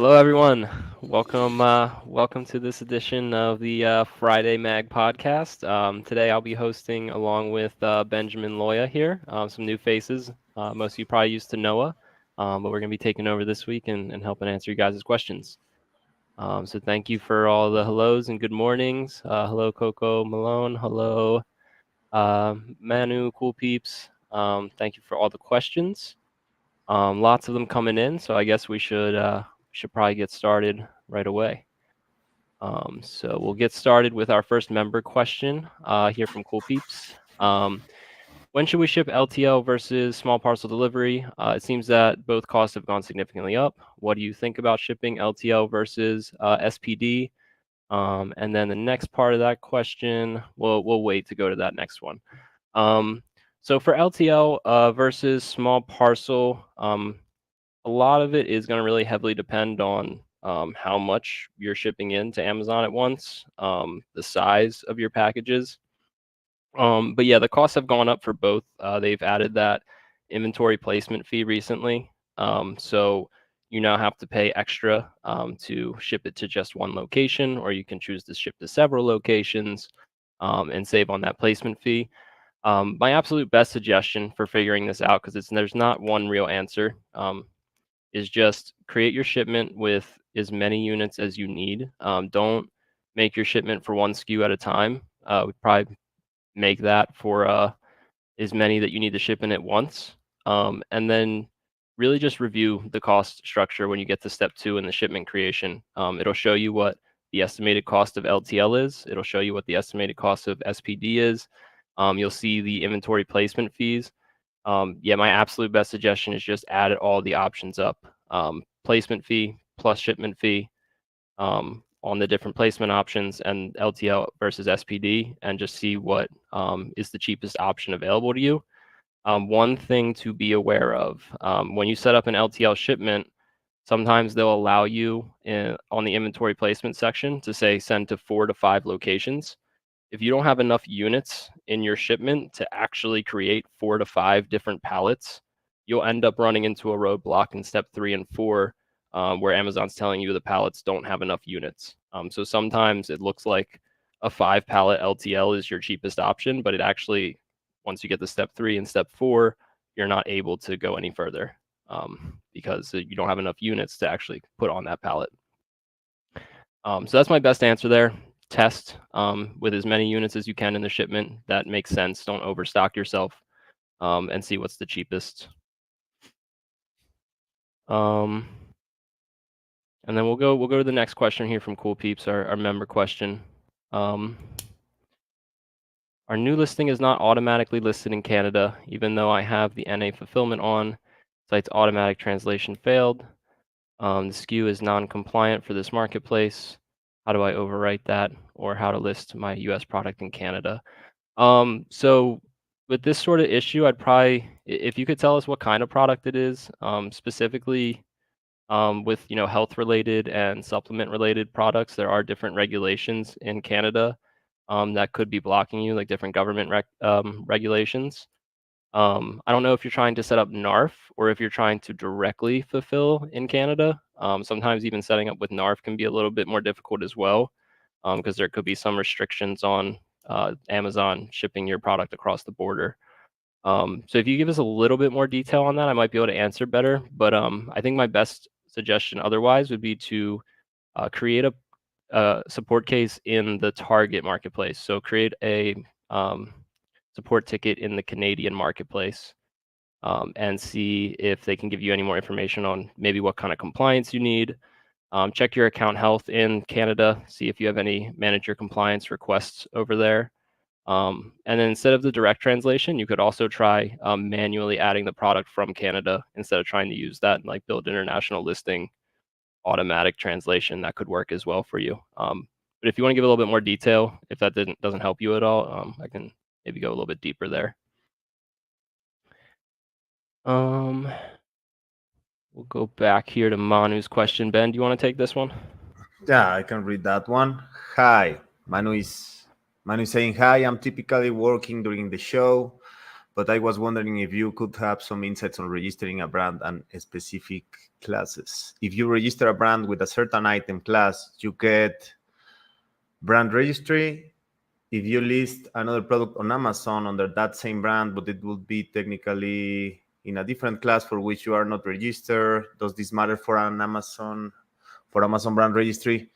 Hello, everyone. Welcome to this edition of the Friday Mag podcast. Today, I'll be hosting along with Benjamin Loya here. Some new faces. Most of you probably used to Noah, but we're going to be taking over this week and helping answer you guys' questions. So thank you for all the hellos and good mornings. Hello, Coco Malone. Hello, Manu, Cool Peeps. Thank you for all the questions. Lots of them coming in, so I guess we should probably get started right away. So we'll get started with our first member question here from Cool Peeps. When should we ship LTL versus small parcel delivery? It seems that both costs have gone significantly up. What do you think about shipping LTL versus SPD? And then the next part of that question, we'll wait to go to that next one. So for LTL versus small parcel, a lot of it is going to really heavily depend on how much you're shipping in to Amazon at once, the size of your packages. But yeah, the costs have gone up for both. They've added that inventory placement fee recently. So you now have to pay extra to ship it to just one location, or you can choose to ship to several locations and save on that placement fee. My absolute best suggestion for figuring this out, because there's not one real answer, is just create your shipment with as many units as you need. Don't make your shipment for one SKU at a time. We probably make that for as many that you need to ship in at once. And then really just review the cost structure when you get to step 2 in the shipment creation. It'll show you what the estimated cost of LTL is. It'll show you what the estimated cost of SPD is. You'll see the inventory placement fees. Yeah, my absolute best suggestion is just add all the options up. Placement fee plus shipment fee on the different placement options and LTL versus SPD, and just see what is the cheapest option available to you. One thing to be aware of, when you set up an LTL shipment, sometimes they'll allow you on the inventory placement section to say send to 4 to 5 locations. If you don't have enough units in your shipment to actually create 4 to 5 different pallets, you'll end up running into a roadblock in step 3 and 4, where Amazon's telling you the pallets don't have enough units. So sometimes it looks like a 5 pallet LTL is your cheapest option, but it actually, once you get to step 3 and step 4, you're not able to go any further because you don't have enough units to actually put on that pallet. So that's my best answer there. Test with as many units as you can in the shipment. That makes sense. Don't overstock yourself, and see what's the cheapest. And then we'll go to the next question here from Cool Peeps, our member question. Our new listing is not automatically listed in Canada, even though I have the NA fulfillment on. Site's automatic translation failed. The SKU is non-compliant for this marketplace. How do I overwrite that, or how to list my US product in Canada? So with this sort of issue, I'd probably, if you could tell us what kind of product it is, specifically with health related and supplement related products, there are different regulations in Canada that could be blocking you, like different government regulations. I don't know if you're trying to set up NARF or if you're trying to directly fulfill in Canada. Sometimes even setting up with NARF can be a little bit more difficult as well, because there could be some restrictions on Amazon shipping your product across the border. So if you give us a little bit more detail on that, I might be able to answer better. But I think my best suggestion otherwise would be to create a support case in the Target marketplace. So create a support ticket in the Canadian marketplace, and see if they can give you any more information on maybe what kind of compliance you need. Check your account health in Canada, see if you have any manager compliance requests over there. And then instead of the direct translation, you could also try manually adding the product from Canada instead of trying to use that and like build international listing automatic translation. That could work as well for you. But if you want to give a little bit more detail, if that doesn't help you at all, I can maybe go a little bit deeper there. We'll go back here to Manu's question. Ben, do you want to take this one? Yeah, I can read that one. Hi, Manu is saying hi. I'm typically working during the show, but I was wondering if you could have some insights on registering a brand and specific classes. If you register a brand with a certain item class, you get brand registry. If you list another product on Amazon under that same brand, but it would be technically in a different class for which you are not registered, does this matter for Amazon brand registry?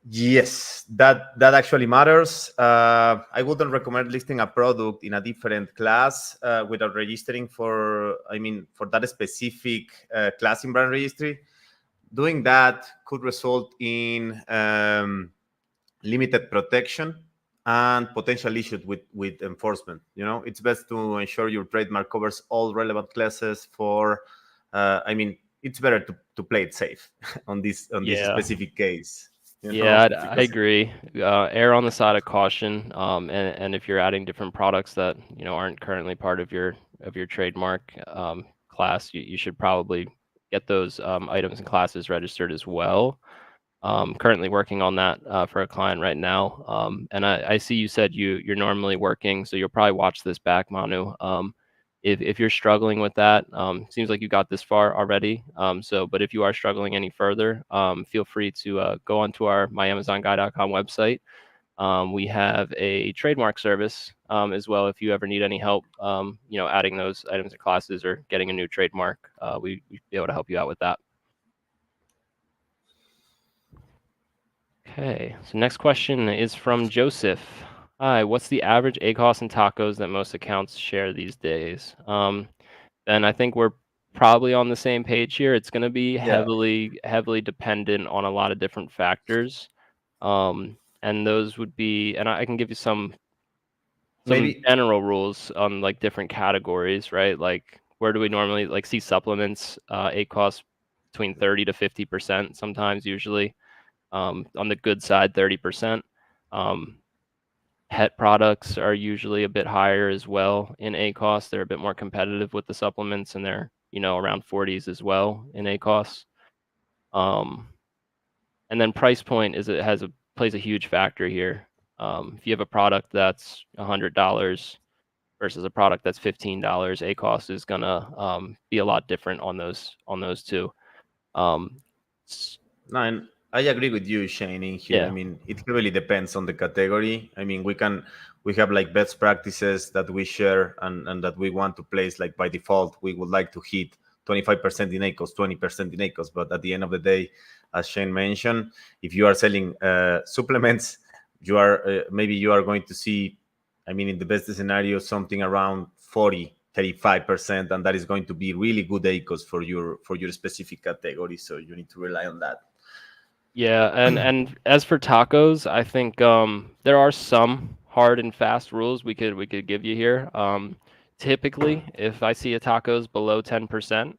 Yes, that actually matters. I wouldn't recommend listing a product in a different class without registering for that specific class in brand registry. Doing that could result in limited protection and potential issues with enforcement. It's best to ensure your trademark covers all relevant classes it's better to play it safe on this Yeah. specific case. Yeah, I Because agree. Err on the side of caution. And if you're adding different products that aren't currently part of your trademark class, you should probably get those items and classes registered as well. Currently working on that for a client right now. And I see you said you're normally working, so you'll probably watch this back, Manu. If you're struggling with that, seems like you got this far already. But if you are struggling any further, feel free to go onto our myamazonguy.com website. We have a trademark service as well. If you ever need any help, adding those items and classes or getting a new trademark, we'd be able to help you out with that. Okay, so next question is from Joseph. Hi, what's the average ACOS and tacos that most accounts share these days? And I think we're probably on the same page here. It's going to be yeah, heavily dependent on a lot of different factors. And those would be, and I can give you some maybe general rules on like different categories, right? Like where do we normally like see supplements, ACOS between 30 to 50% sometimes, usually. On the good side, 30%. Pet products are usually a bit higher as well in ACOS. They're a bit more competitive with the supplements, and they're around 40s as well in ACOS. And then price point plays a huge factor here. If you have a product that's $100 versus a product that's $15, ACOS is gonna be a lot different on those two. no, and I agree with you, Shane, in here. Yeah. It really depends on the category. We have like best practices that we share and that we want to place like by default. We would like to hit 25% in ACOS, 20% in ACOS. But at the end of the day, as Shane mentioned, if you are selling supplements, maybe you are going to see, in the best scenario, something around 35%, and that is going to be really good ACOS for your specific category. So you need to rely on that. Yeah, and as for tacos, I think there are some hard and fast rules we could give you here. Typically, if I see a tacos below 10%,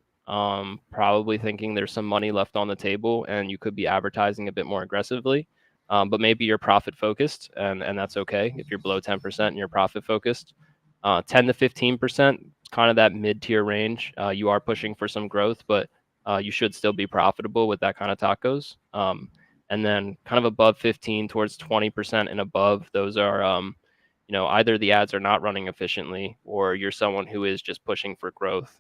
probably thinking there's some money left on the table and you could be advertising a bit more aggressively. But maybe you're profit focused, and that's okay if you're below 10% and you're profit focused. 10 to 15%, kind of that mid-tier range. You are pushing for some growth, but you should still be profitable with that kind of tacos. And then kind of above 15 towards 20% and above, those are, either the ads are not running efficiently or you're someone who is just pushing for growth,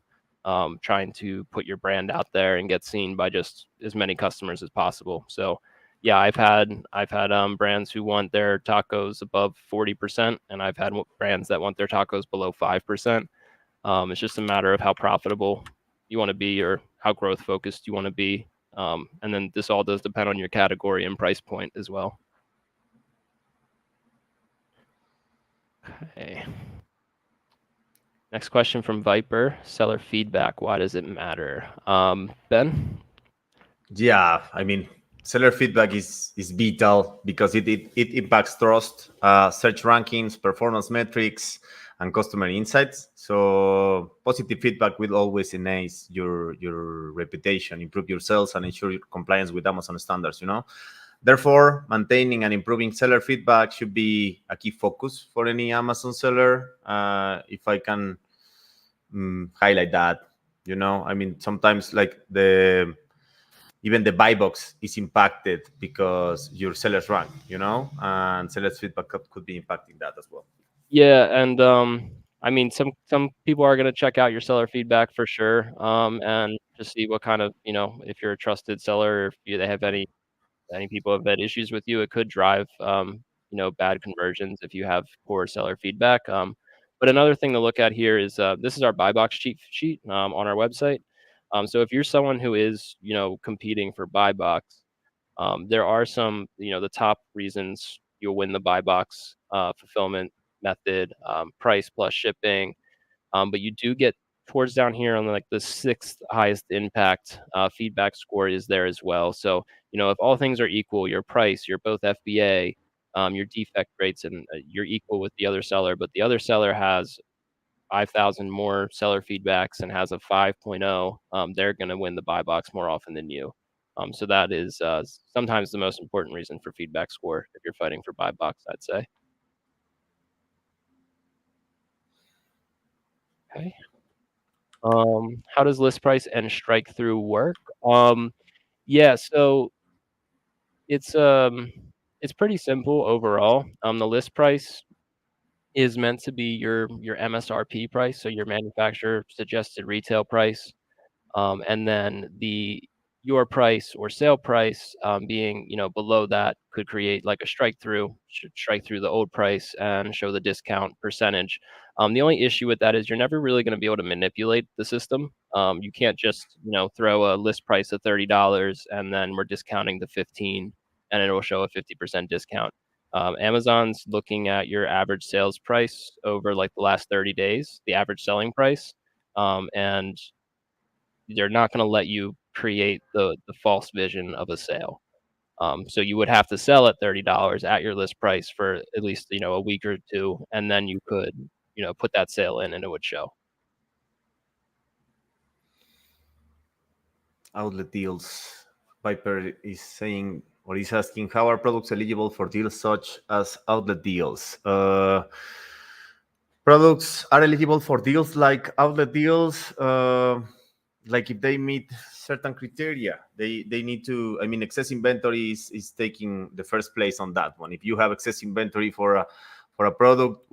trying to put your brand out there and get seen by just as many customers as possible. So yeah, I've had brands who want their tacos above 40%, and I've had brands that want their tacos below 5%. It's just a matter of how profitable you want to be or how growth focused you want to be. And then this all does depend on your category and price point as well. Okay. Next question from Viper. Seller feedback. Why does it matter? Ben? Yeah, seller feedback is vital because it impacts trust, search rankings, performance metrics, and customer insights. So positive feedback will always enhance your reputation, improve your sales, and ensure your compliance with Amazon standards. Therefore, maintaining and improving seller feedback should be a key focus for any Amazon seller. If I can highlight that, sometimes like even the buy box is impacted because your sellers rank, and sellers feedback could be impacting that as well. Yeah, and I mean, some people are gonna check out your seller feedback for sure, and just see what kind of, if you're a trusted seller, or if they have any people have had issues with you, it could drive, bad conversions if you have poor seller feedback. But another thing to look at here is, this is our buy box cheat sheet, on our website. So if you're someone who is, competing for buy box, there are some, the top reasons you'll win the buy box, fulfillment method, price plus shipping. But you do get towards down here on like the sixth highest impact, feedback score is there as well. So, if all things are equal, your price, you're both FBA, your defect rates, and you're equal with the other seller, but the other seller has 5,000 more seller feedbacks and has a 5.0, they're going to win the buy box more often than you. So that is sometimes the most important reason for feedback score if you're fighting for buy box, I'd say. Okay. How does list price and strike through work? Yeah, so it's um it's pretty simple overall. The list price is meant to be your MSRP price, so your manufacturer suggested retail price. And then your price or sale price, being, below that could create like a strike through, should strike through the old price and show the discount percentage. The only issue with that is you're never really going to be able to manipulate the system. You can't just, throw a list price of $30 and then we're discounting the 15 and it will show a 50% discount. Amazon's looking at your average sales price over like the last 30 days, the average selling price. And they're not gonna let you create the false vision of a sale. So you would have to sell at $30 at your list price for at least, a week or 2, and then you could, put that sale in and it would show. Outlet deals. Piper is saying or is asking, how are products eligible for deals such as outlet deals? Products are eligible for deals like outlet deals, like if they meet certain criteria. They need to. I mean, excess inventory is taking the first place on that one. If you have excess inventory for a product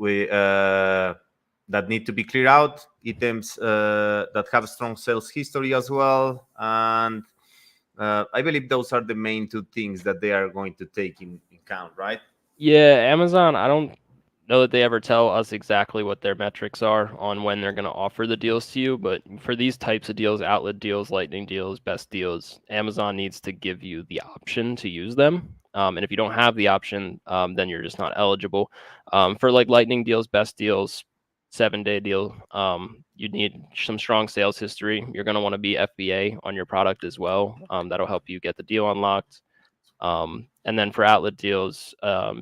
that need to be cleared out, items that have strong sales history as well, and I believe those are the main two things that they are going to take in count, right? Yeah, Amazon, I don't know that they ever tell us exactly what their metrics are on when they're gonna offer the deals to you, but for these types of deals, outlet deals, lightning deals, best deals, Amazon needs to give you the option to use them. And if you don't have the option, then you're just not eligible. For like lightning deals, best deals, 7-day deal, you need some strong sales history. You're gonna want to be FBA on your product as well. That'll help you get the deal unlocked. And then for outlet deals,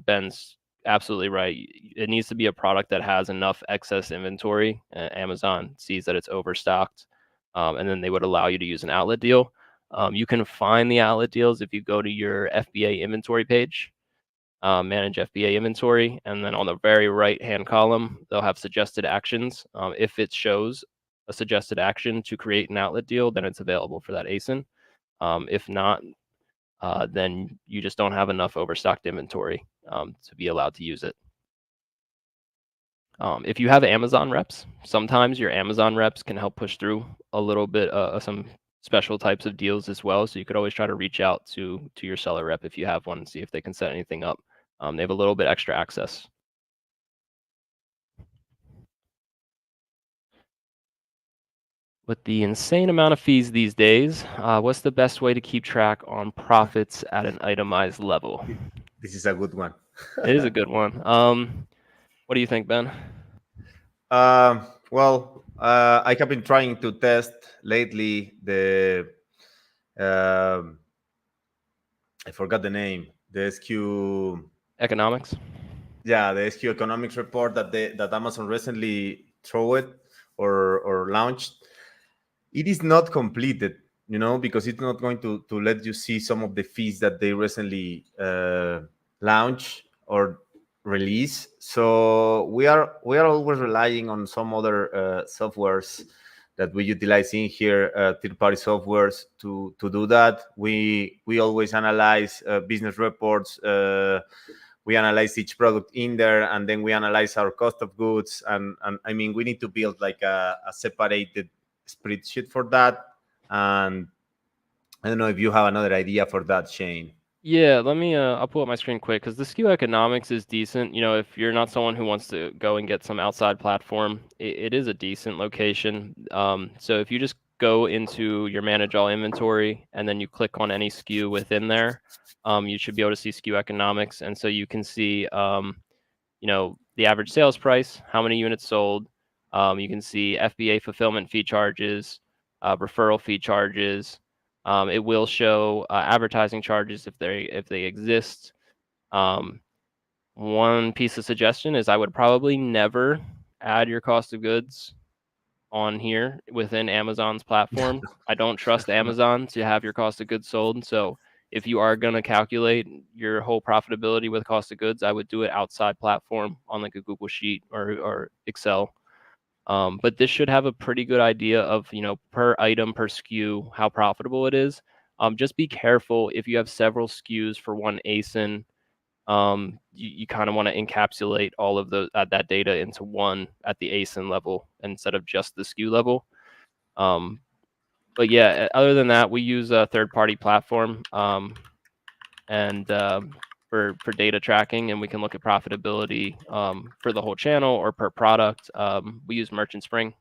Ben's absolutely right. It needs to be a product that has enough excess inventory. Amazon sees that it's overstocked, and then they would allow you to use an outlet deal. You can find the outlet deals if you go to your FBA inventory page, manage FBA inventory, and then on the very right-hand column, they'll have suggested actions. If it shows a suggested action to create an outlet deal, then it's available for that ASIN. If not, then you just don't have enough overstocked inventory to be allowed to use it. If you have Amazon reps, sometimes your Amazon reps can help push through a little bit some special types of deals as well. So you could always try to reach out to your seller rep if you have one and see if they can set anything up. They have a little bit extra access. With the insane amount of fees these days, what's the best way to keep track on profits at an itemized level? This is a good one. It is a good one. What do you think, Ben? Well, I have been trying to test lately the I forgot the name, the SQ Economics. Yeah, the SQ economics report that Amazon recently threw it or launched. It is not completed, because it's not going to let you see some of the fees that they recently launch or release. So we are always relying on some other softwares that we utilize in here, third-party softwares to do that. We always analyze business reports we analyze each product in there, and then we analyze our cost of goods. And I mean, we need to build like a separated spreadsheet for that. And I don't know if you have another idea for that, Shane. Yeah, let me I'll pull up my screen quick because the SKU economics is decent. You know, if you're not someone who wants to go and get some outside platform, it is a decent location. So if you just go into your manage all inventory and then you click on any SKU within there, you should be able to see SKU economics. And so you can see you know, the average sales price, how many units sold. You can see FBA fulfillment fee charges, referral fee charges. It will show advertising charges if they exist. One piece of suggestion is I would probably never add your cost of goods on here within Amazon's platform. I don't trust Amazon to have your cost of goods sold. So if you are going to calculate your whole profitability with cost of goods, I would do it outside platform on like a Google Sheet or Excel. But this should have a pretty good idea of, you know, per item, per SKU, how profitable it is. Just be careful if you have several SKUs for one ASIN. You kind of want to encapsulate all of that data into one at the ASIN level instead of just the SKU level. But yeah, other than that, we use a third-party platform and for data tracking, and we can look at profitability for the whole channel or per product. We use Merchant Spring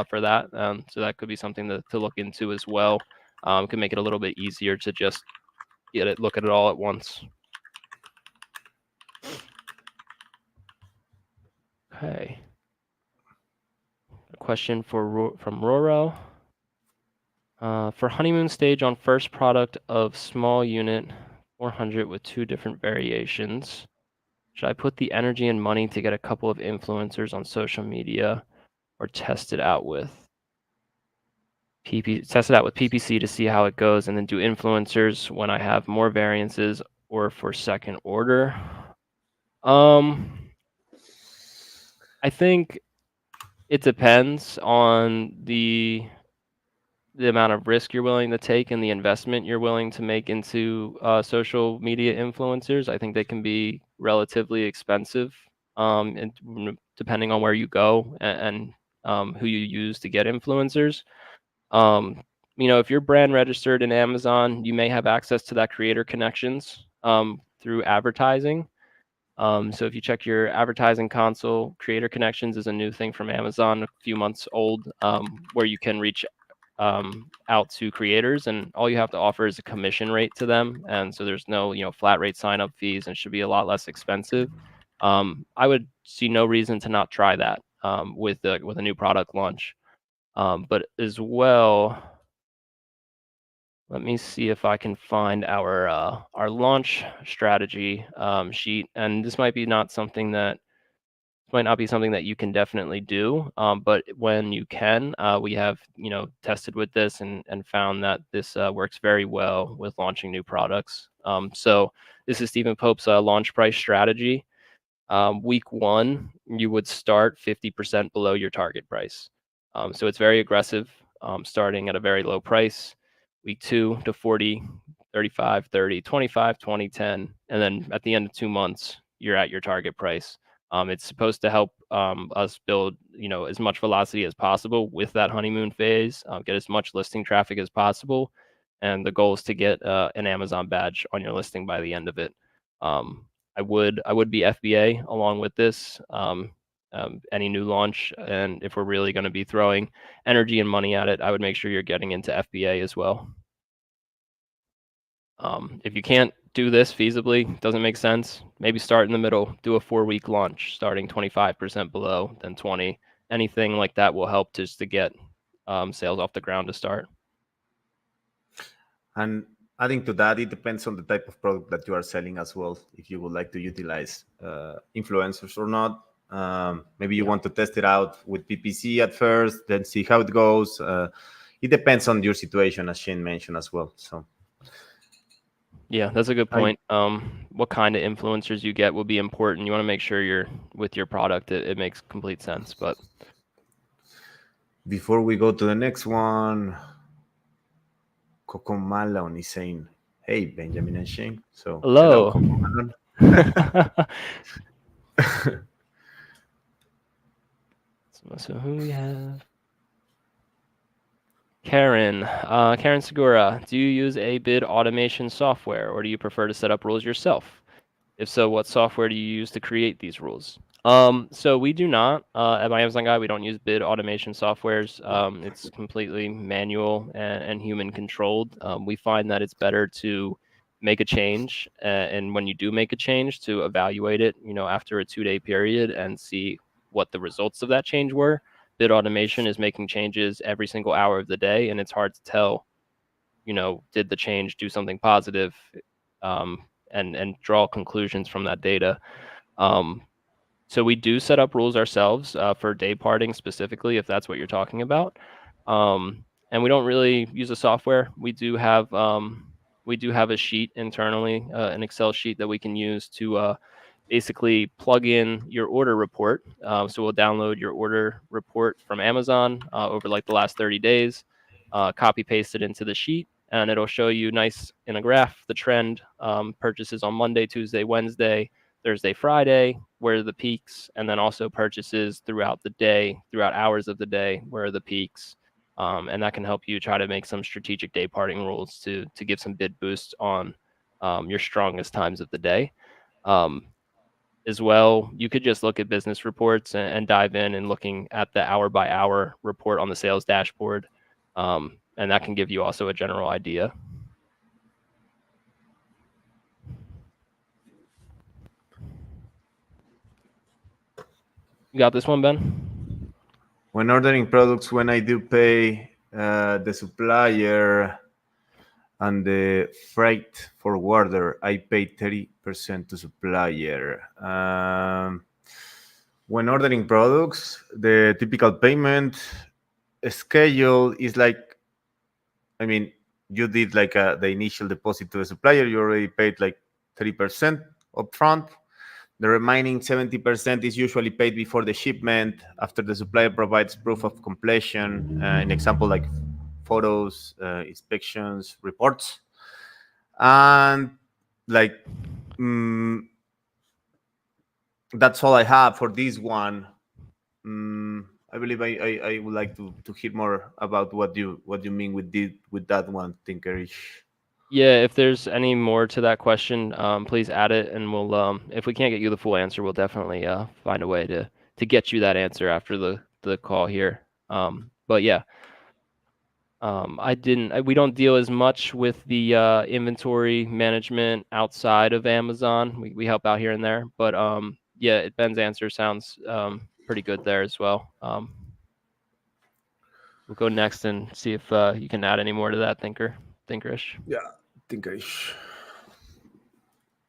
for that, so that could be something to look into as well. It can make it a little bit easier to just look at it all at once. Okay. A question from Roro. For honeymoon stage on first product of small unit 400 with 2 different variations, should I put the energy and money to get a couple of influencers on social media or test it out with PPC to see how it goes and then do influencers when I have more variances or for second order? I think it depends on the amount of risk you're willing to take and the investment you're willing to make into social media influencers. I think they can be relatively expensive, and depending on where you go and who you use to get influencers. You know, if you're brand registered in Amazon, you may have access to that creator connections through advertising. So if you check your advertising console, creator connections is a new thing from Amazon, a few months old, where you can reach out to creators, and all you have to offer is a commission rate to them. And so there's no, you know, flat rate sign up fees, and should be a lot less expensive. I would see no reason to not try that with a new product launch. But as well, let me see if I can find our launch strategy sheet. And this might not be something that you can definitely do, but when you can, we have, you know, tested with this and found that this works very well with launching new products. So this is Stephen Pope's launch price strategy. Week 1, you would start 50% below your target price. So it's very aggressive, starting at a very low price. Week 2 to 40, 35, 30, 25, 20, 10, and then at the end of 2 months, you're at your target price. It's supposed to help us build, you know, as much velocity as possible with that honeymoon phase, get as much listing traffic as possible, and the goal is to get an Amazon badge on your listing by the end of it. I would be FBA along with this, any new launch, and if we're really going to be throwing energy and money at it, I would make sure you're getting into FBA as well. If you can't do this feasibly, doesn't make sense, maybe start in the middle, do a 4-week launch, starting 25% below, then 20. Anything like that will help just to get sales off the ground to start. And adding to that, it depends on the type of product that you are selling as well. If you would like to utilize influencers or not, maybe you want to test it out with PPC at first, then see how it goes. It depends on your situation, as Shane mentioned as well. So. Yeah, that's a good point. What kind of influencers you get will be important. You want to make sure you're with your product. It makes complete sense. But before we go to the next one, Coco Malone is saying, "Hey, Benjamin and Shane." So hello, Coco Malone. So who we have? Karen. Karen Segura, do you use a bid automation software or do you prefer to set up rules yourself? If so, what software do you use to create these rules? So we do not, at my Amazon Guide, we don't use bid automation softwares. It's completely manual and human controlled. We find that it's better to make a change, and when you do make a change, to evaluate it, after a 2-day period and see what the results of that change were. Bid automation is making changes every single hour of the day, and it's hard to tell, did the change do something positive, and draw conclusions from that data. So we do set up rules ourselves for day parting specifically, if that's what you're talking about. And we don't really use a software. We do have a sheet internally, an Excel sheet that we can use to basically plug in your order report. So we'll download your order report from Amazon over like the last 30 days, copy paste it into the sheet, and it'll show you nice in a graph the trend, purchases on Monday, Tuesday, Wednesday, Thursday, Friday, where are the peaks, and then also purchases throughout the day, throughout hours of the day, where are the peaks. And that can help you try to make some strategic day parting rules to give some bid boost on your strongest times of the day. As well, you could just look at business reports and dive in and looking at the hour by hour report on the sales dashboard. And that can give you also a general idea. You got this one, Ben? When ordering products, when I do pay the supplier and the freight forwarder, I pay 30% to supplier. When ordering products, the typical payment schedule is like, I mean, you did like the initial deposit to the supplier, you already paid like 30% upfront. The remaining 70% is usually paid before the shipment after the supplier provides proof of completion, in example like photos, inspections, reports. And like, that's all I have for this one. I believe I would like to hear more about what you mean with that one, Tinkerish. Yeah, if there's any more to that question, please add it, and we'll, if we can't get you the full answer, we'll definitely find a way to get you that answer after the call here. But yeah, we don't deal as much with the inventory management outside of Amazon. We help out here and there, but yeah, Ben's answer sounds pretty good there as well. We'll go next and see if you can add any more to that, Thinkerish. Yeah, Tinkerish.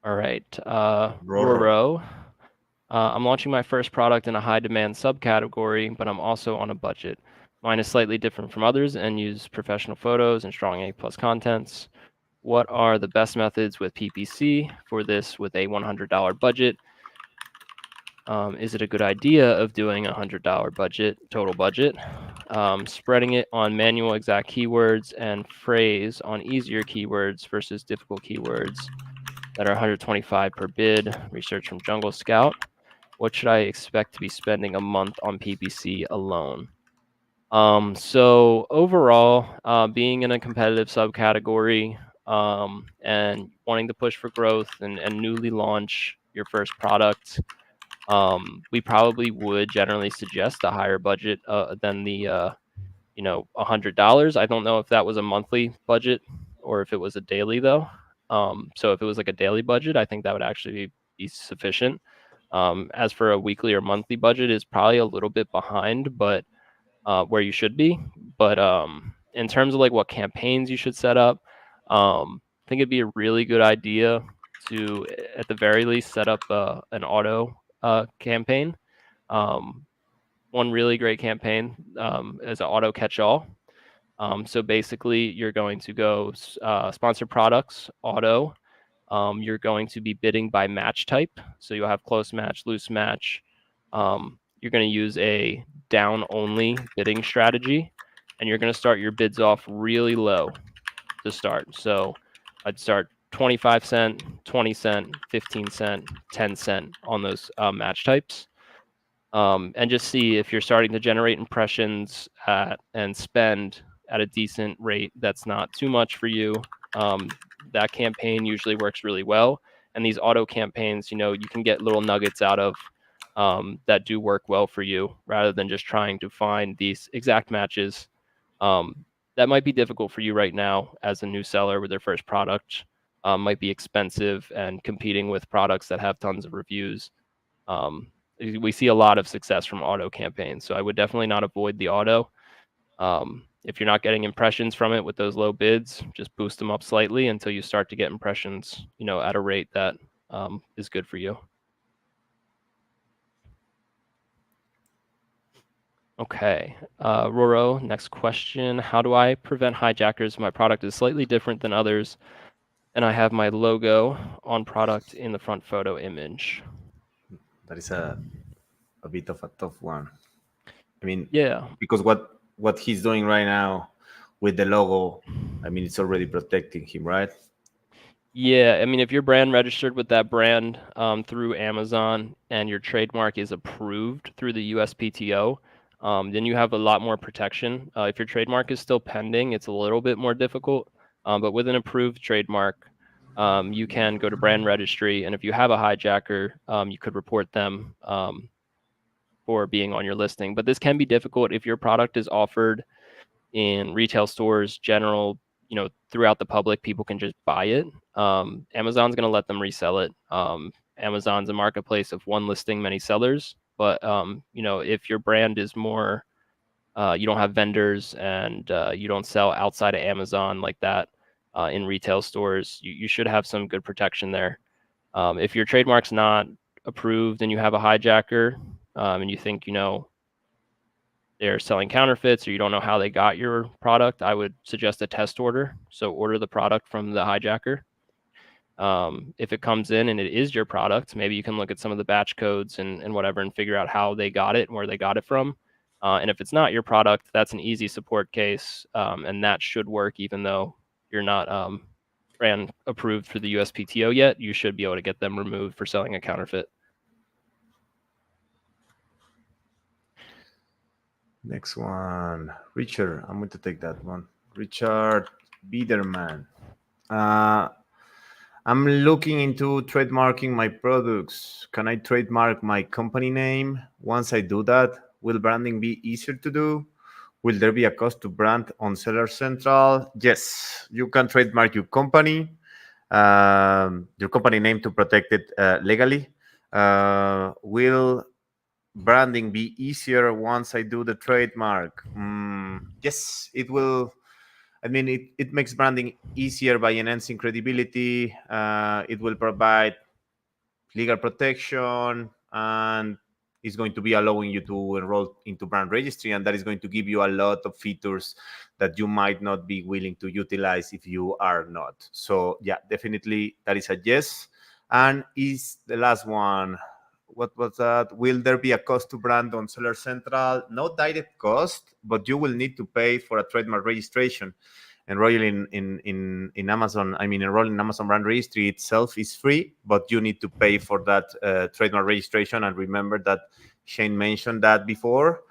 All right, Roro. Roro. I'm launching my first product in a high demand subcategory, but I'm also on a budget. Mine is slightly different from others and use professional photos and strong A+ contents. What are the best methods with PPC for this with a $100 budget? Is it a good idea of doing a $100 budget, total budget? Spreading it on manual exact keywords and phrase on easier keywords versus difficult keywords that are 125 per bid, research from Jungle Scout. What should I expect to be spending a month on PPC alone? So overall, being in a competitive subcategory, and wanting to push for growth and newly launch your first product, we probably would generally suggest a higher budget than the $100. I don't know if that was a monthly budget or if it was a daily though. So if it was like a daily budget, I think that would actually be sufficient. As for a weekly or monthly budget, is probably a little bit behind, but where you should be. But in terms of like what campaigns you should set up, I think it'd be a really good idea to, at the very least, set up an auto campaign. One really great campaign is an auto catch-all. So basically, you're going to go sponsor products, auto. You're going to be bidding by match type. So you'll have close match, loose match. You're going to use a down-only bidding strategy, and you're going to start your bids off really low to start. So I'd start 25 cent, 20 cent, 15 cent, 10 cent on those match types. And just see if you're starting to generate impressions and spend at a decent rate that's not too much for you. That campaign usually works really well. And these auto campaigns, you can get little nuggets out of that do work well for you rather than just trying to find these exact matches. That might be difficult for you right now as a new seller with their first product. Might be expensive and competing with products that have tons of reviews. We see a lot of success from auto campaigns, so I would definitely not avoid the auto. If you're not getting impressions from it with those low bids, just boost them up slightly until you start to get impressions, at a rate that is good for you. Okay, Roro, next question. How do I prevent hijackers? My product is slightly different than others, and I have my logo on product in the front photo image. That is a bit of a tough one. I mean, Yeah. because what he's doing right now with the logo, I mean, it's already protecting him, right? Yeah, I mean, if you're brand registered with that brand through Amazon and your trademark is approved through the USPTO, then you have a lot more protection. If your trademark is still pending, it's a little bit more difficult. But with an approved trademark, you can go to brand registry, and if you have a hijacker, you could report them for being on your listing. But this can be difficult if your product is offered in retail stores, general, throughout the public, people can just buy it. Amazon's going to let them resell it. Amazon's a marketplace of one listing, many sellers. But, if your brand is more, you don't have vendors and you don't sell outside of Amazon like that in retail stores, you should have some good protection there. If your trademark's not approved and you have a hijacker and you think, they're selling counterfeits or you don't know how they got your product, I would suggest a test order. So order the product from the hijacker. If it comes in and it is your product, maybe you can look at some of the batch codes and whatever and figure out how they got it and where they got it from. And if it's not your product, that's an easy support case, and that should work even though you're not brand approved for the USPTO yet. You should be able to get them removed for selling a counterfeit. Next one, Richard. I'm going to take that one. Richard Biederman. I'm looking into trademarking my products. Can I trademark my company name? Once I do that, will branding be easier to do? Will there be a cost to brand on Seller Central? Yes, you can trademark your company name to protect it legally. Will branding be easier once I do the trademark? Yes, it will. I mean, it makes branding easier by enhancing credibility. It will provide legal protection, and it's going to be allowing you to enroll into brand registry, and that is going to give you a lot of features that you might not be willing to utilize if you are not. So yeah, definitely that is a yes. And is the last one, what was that? Will there be a cost to brand on Seller Central? No direct cost, but you will need to pay for a trademark registration. Enrolling in Amazon, I mean, enrolling in Amazon brand registry itself is free, but you need to pay for that trademark registration. And remember that Shane mentioned that before.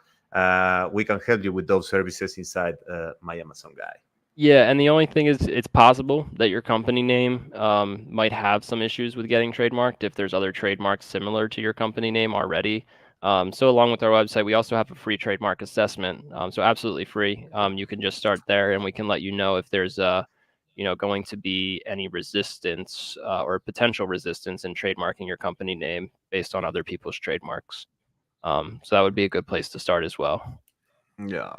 We can help you with those services inside My Amazon Guy. Yeah, and the only thing is it's possible that your company name might have some issues with getting trademarked if there's other trademarks similar to your company name already. So along with our website, we also have a free trademark assessment. So absolutely free. You can just start there and we can let you know if there's going to be any resistance or potential resistance in trademarking your company name based on other people's trademarks. So that would be a good place to start as well. Yeah.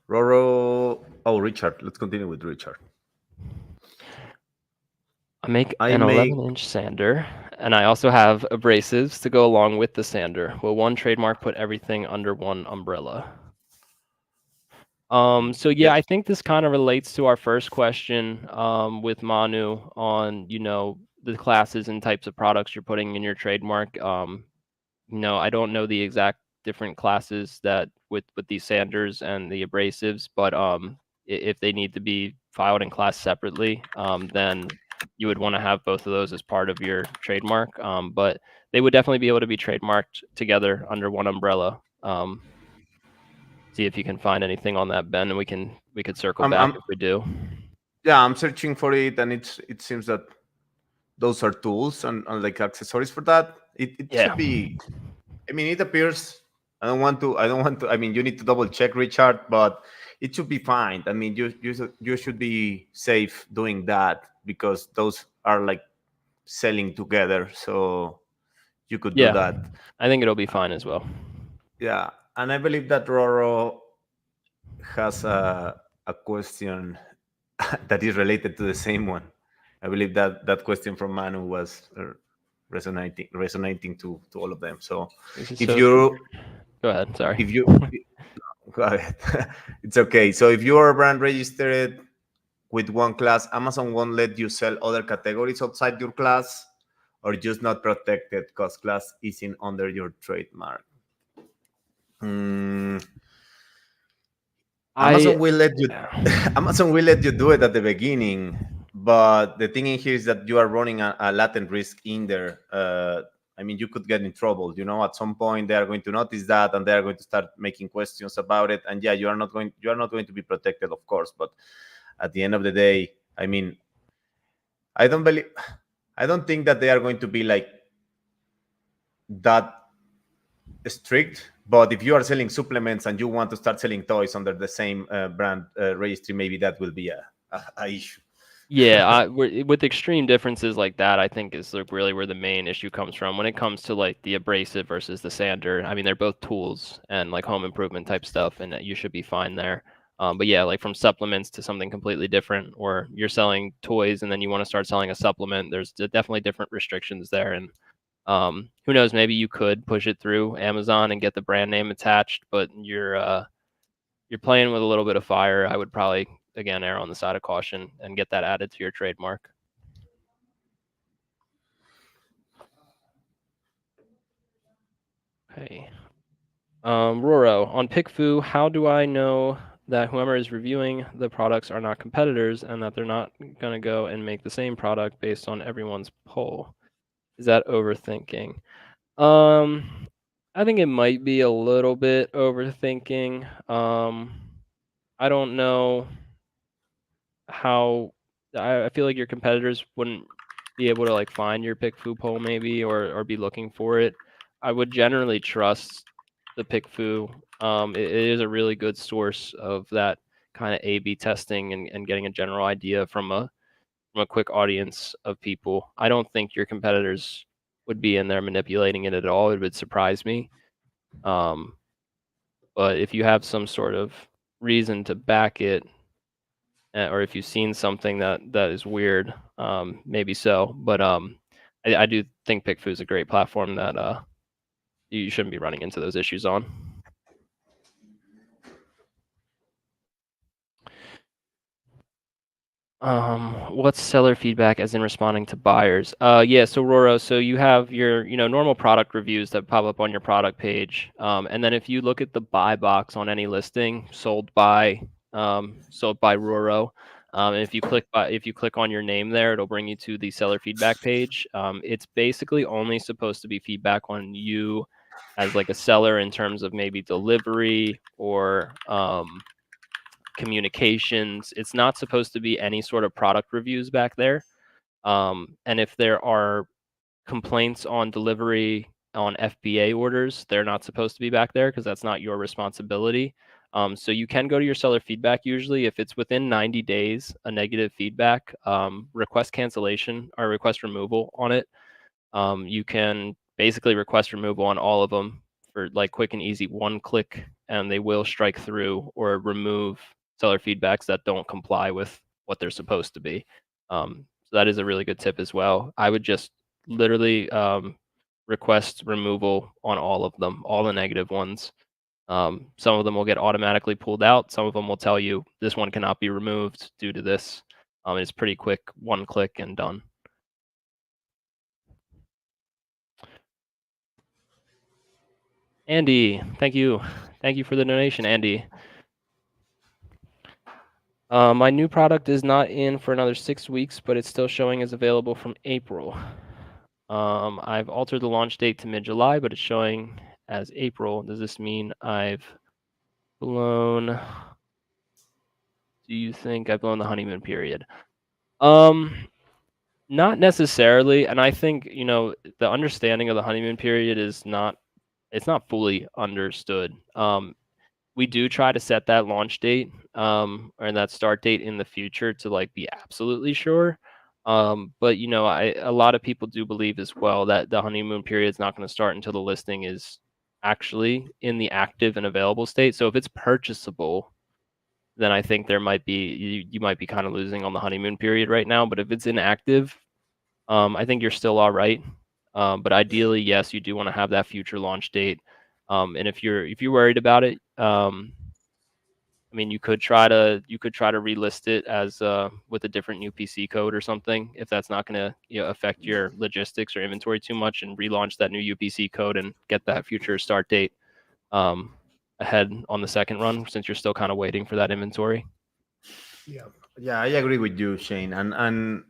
Roro. Oh, Richard. Let's continue with Richard. I make an 11-inch sander, and I also have abrasives to go along with the sander. Will one trademark put everything under one umbrella? So yeah, I think this kind of relates to our first question with Manu on, the classes and types of products you're putting in your trademark. I don't know the exact different classes that with these sanders and the abrasives, but if they need to be filed in class separately, then you would want to have both of those as part of your trademark. But they would definitely be able to be trademarked together under one umbrella. See if you can find anything on that, Ben, and we could circle back if we do. Yeah, I'm searching for it, and it seems that those are tools and like accessories for that. It should be. I mean, it appears. I don't want to. I mean, you need to double check, Richard, but it should be fine. I mean, you should be safe doing that because those are like selling together, so you could do that. I think it'll be fine as well. Yeah, and I believe that Roro has a question that is related to the same one. I believe that question from Manu was resonating to all of them. So if you go ahead, sorry. If you go ahead, it's okay. So if you are brand registered with one class, Amazon won't let you sell other categories outside your class, or just not protected because class isn't under your trademark. Amazon will let you. Amazon will let you do it at the beginning, but the thing in here is that you are running a latent risk in there. I mean, you could get in trouble. You know, at some point they are going to notice that, and they are going to start making questions about it. And yeah, you are not going to be protected, of course. But at the end of the day, I mean, I don't think that they are going to be like that strict. But if you are selling supplements and you want to start selling toys under the same brand registry, maybe that will be a issue. Yeah, with extreme differences like that, I think is like really where the main issue comes from. When it comes to like the abrasive versus the sander, I mean, they're both tools and like home improvement type stuff, and you should be fine there. But yeah, like from supplements to something completely different, or you're selling toys and then you want to start selling a supplement, there's definitely different restrictions there. And who knows, maybe you could push it through Amazon and get the brand name attached, but you're playing with a little bit of fire. I would probably, again, err on the side of caution and get that added to your trademark. Okay. Roro, on PickFu, how do I know that whoever is reviewing the products are not competitors and that they're not going to go and make the same product based on everyone's poll? Is that overthinking? I think it might be a little bit overthinking. I don't know how. I feel like your competitors wouldn't be able to like find your PickFu poll maybe or be looking for it. I would generally trust the PickFu. It is a really good source of that kind of A/B testing and getting a general idea from a quick audience of people. I don't think your competitors would be in there manipulating it at all. It would surprise me. But if you have some sort of reason to back it, or if you've seen something that is weird, maybe so. But I do think PickFu is a great platform that you shouldn't be running into those issues on. What's seller feedback as in responding to buyers? Yeah, so Roro, so you have your, normal product reviews that pop up on your product page. And then if you look at the buy box on any listing, sold by Roro, and if you click on your name there, it'll bring you to the seller feedback page. It's basically only supposed to be feedback on you as like a seller in terms of maybe delivery or communications. It's not supposed to be any sort of product reviews back there. And if there are complaints on delivery on FBA orders, they're not supposed to be back there because that's not your responsibility. So you can go to your seller feedback usually if it's within 90 days, a negative feedback, request cancellation or request removal on it. You can basically request removal on all of them for like quick and easy one click, and they will strike through or remove seller feedbacks that don't comply with what they're supposed to be. So that is a really good tip as well. I would just literally request removal on all of them, all the negative ones. Some of them will get automatically pulled out. Some of them will tell you this one cannot be removed due to this. It's pretty quick, one click and done. Andy, thank you. Thank you for the donation, Andy. My new product is not in for another 6 weeks, but it's still showing as available from April. I've altered the launch date to mid-July, but it's showing as April. Does this mean I've blown? Do you think I've blown the honeymoon period? Not necessarily, and I think, the understanding of the honeymoon period is not it's not fully understood. We do try to set that launch date, or that start date in the future to, like, be absolutely sure. But, a lot of people do believe as well that the honeymoon period is not gonna start until the listing is actually in the active and available state. So if it's purchasable, then I think there might be you might be kinda losing on the honeymoon period right now, but if it's inactive, I think you're still alright. But ideally, yes, you do wanna have that future launch date. And if you're worried about it, I mean, you could try to relist it as with a different UPC code or something if that's not gonna, affect your logistics or inventory too much, and relaunch that new UPC code and get that future start date um, ahead on the second run since you're still kind of waiting for that inventory. Yeah, I agree with you, Shane. And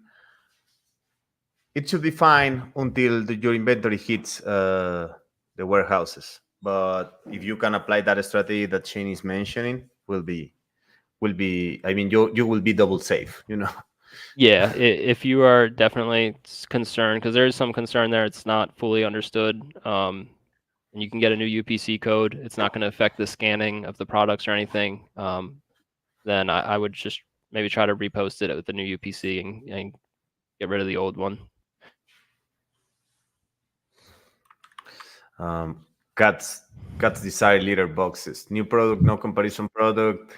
it should be fine until your inventory hits the warehouses. But if you can apply that strategy that Shane is mentioning, will be. I mean, you will be double safe. Yeah, if you are definitely concerned, because there is some concern there, it's not fully understood. And you can get a new UPC code. It's not going to affect the scanning of the products or anything. Then I would just maybe try to repost it with the new UPC and get rid of the old one. Cats desire litter boxes. New product, no comparison product.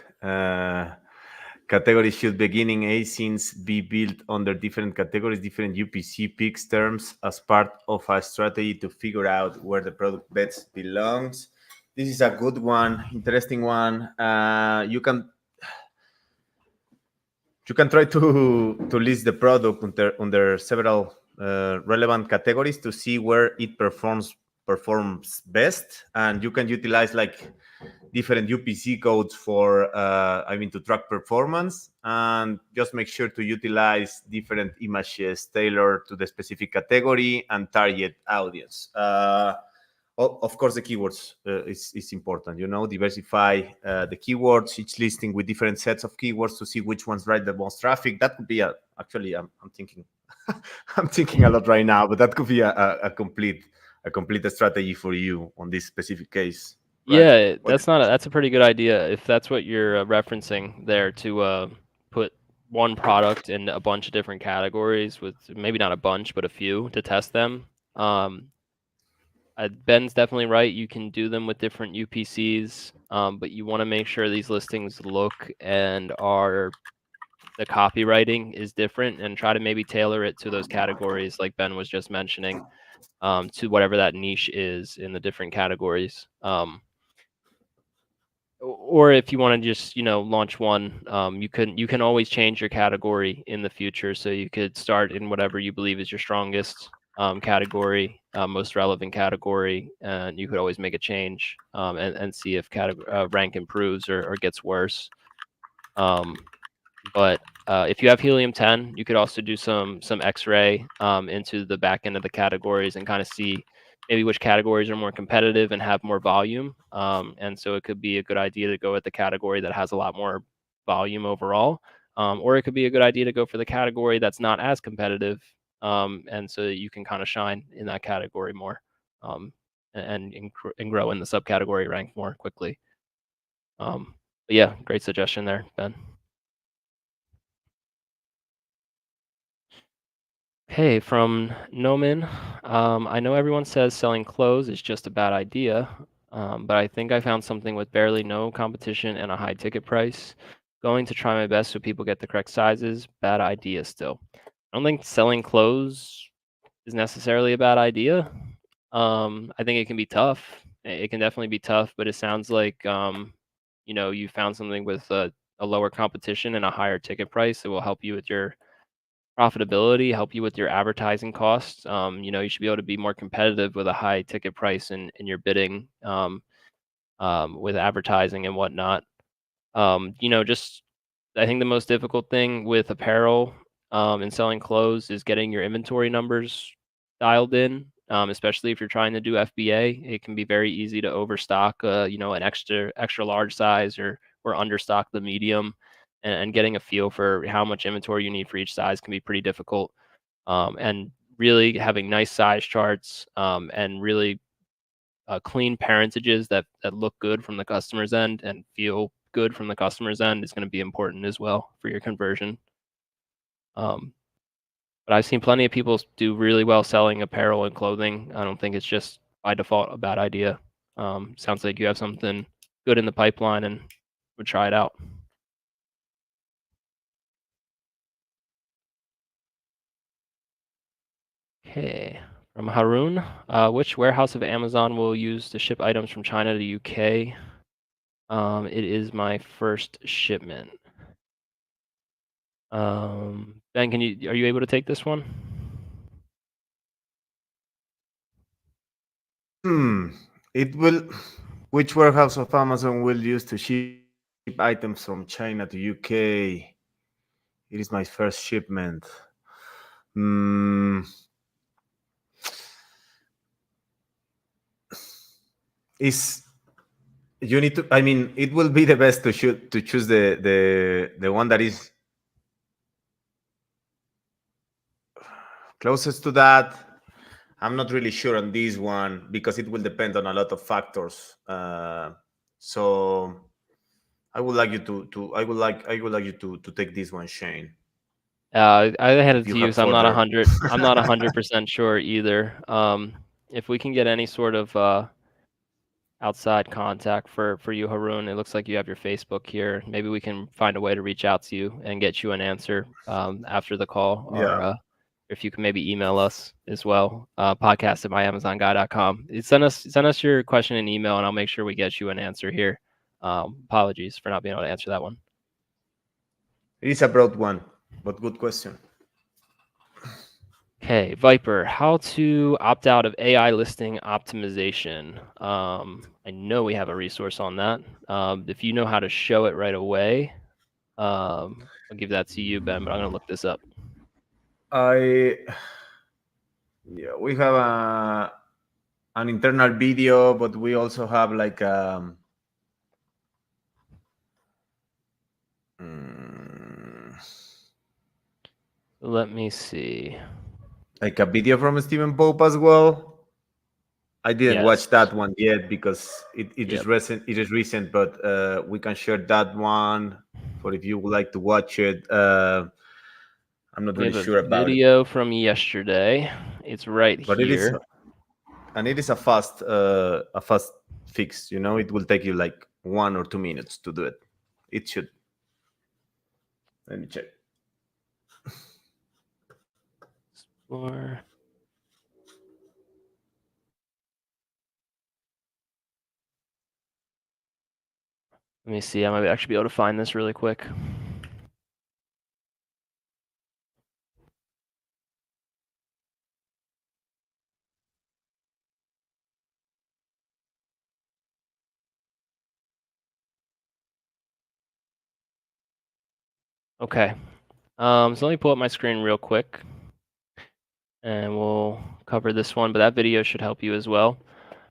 Categories should beginning ASINs be built under different categories, different UPC picks terms as part of a strategy to figure out where the product best belongs. This is a good one, interesting one. You can try to list the product under several relevant categories to see where it performs best, and you can utilize like different UPC codes for to track performance, and just make sure to utilize different images tailored to the specific category and target audience. Of course, the keywords is important. Diversify the keywords, each listing with different sets of keywords to see which ones drive the most traffic. That could be actually, I'm thinking, I'm thinking a lot right now, but that could be a complete strategy for you on this specific case, right? Yeah, that's a pretty good idea if that's what you're referencing there, to put one product in a bunch of different categories with maybe not a bunch but a few to test them. Ben's definitely right. You can do them with different UPCs, but you want to make sure these listings look and the copywriting is different, and try to maybe tailor it to those categories like Ben was just mentioning, to whatever that niche is in the different categories. Or if you want to just launch one, you can always change your category in the future. So you could start in whatever you believe is your strongest category, most relevant category, and you could always make a change, and see if rank improves or gets worse. But if you have Helium 10, you could also do some X-ray into the back end of the categories and kind of see maybe which categories are more competitive and have more volume. And so it could be a good idea to go with the category that has a lot more volume overall. Or it could be a good idea to go for the category that's not as competitive. And so that you can kind of shine in that category more, and grow in the subcategory rank more quickly. But yeah, great suggestion there, Ben. Hey, from Noman. I know everyone says selling clothes is just a bad idea, but I think I found something with barely no competition and a high ticket price. Going to try my best so people get the correct sizes. Bad idea still. I don't think selling clothes is necessarily a bad idea. I think it can be tough. It can definitely be tough, but it sounds like you found something with a lower competition and a higher ticket price that will help you with your profitability, help you with your advertising costs. You should be able to be more competitive with a high ticket price in your bidding, with advertising and whatnot. Just I think the most difficult thing with apparel and selling clothes is getting your inventory numbers dialed in, especially if you're trying to do FBA. It can be very easy to overstock, an extra large size or understock the medium, and getting a feel for how much inventory you need for each size can be pretty difficult. And really having nice size charts and really clean parentages that look good from the customer's end and feel good from the customer's end is going to be important as well for your conversion. But I've seen plenty of people do really well selling apparel and clothing. I don't think it's just by default a bad idea. Sounds like you have something good in the pipeline and would try it out. Okay, from Harun, which warehouse of Amazon will use to ship items from China to UK? It is my first shipment. Ben, are you able to take this one? It will. Which warehouse of Amazon will use to ship items from China to UK? It is my first shipment. Is you need to? I mean, it will be the best to choose the one that is closest to that. I'm not really sure on this one because it will depend on a lot of factors. So I would like you to take this one, Shane. I had it You to have use. I'm not further. I'm not 100% sure either. If we can get any sort of outside contact for you, Haroon, it looks like you have your Facebook here. Maybe we can find a way to reach out to you and get you an answer after the call, or Yeah. if you can maybe email us as well, podcast@myamazonguy.com. Send us your question in email, and I'll make sure we get you an answer here. Apologies for not being able to answer that one. It is a broad one, but good question. Okay, Viper, how to opt out of AI listing optimization. I know we have a resource on that. If you know how to show it right away, I'll give that to you, Ben, but I'm going to look this up. We have an internal video, but we also have like Let me see. like a video from Stephen Pope as well. I didn't watch Yes. that one yet because it Yep. is recent. It is recent, but we can share that one for if you would like to watch it. I'm not We really have sure a about it, video from yesterday. It's right but it is, here. and it is a fast fix. You know, it will take you like 1 or 2 minutes to do it. It should. Let me check. Explore. Let me see. I might actually be able to find this really quick. Okay. So let me pull up my screen real quick, and we'll cover this one, but that video should help you as well.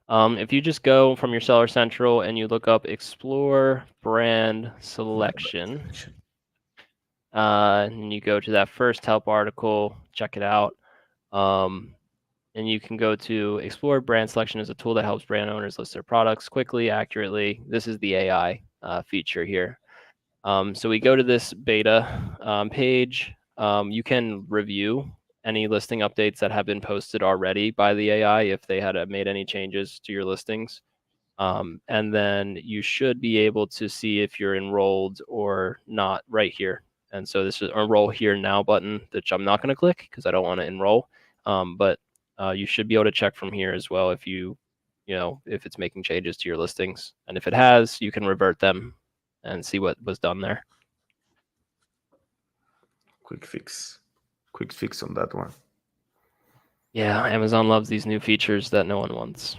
If you just go from your Seller Central and you look up Explore Brand Selection, and you go to that first help article, check it out. And you can go to Explore Brand Selection is a tool that helps brand owners list their products quickly, accurately. This is the AI feature here. So we go to this beta page. You can review any listing updates that have been posted already by the AI if they had made any changes to your listings. And then you should be able to see if you're enrolled or not right here. And so this is enroll here now button, which I'm not going to click because I don't want to enroll. But you should be able to check from here as well if if it's making changes to your listings. And if it has, you can revert them and see what was done there. Quick fix on that one. Yeah, Amazon loves these new features that no one wants.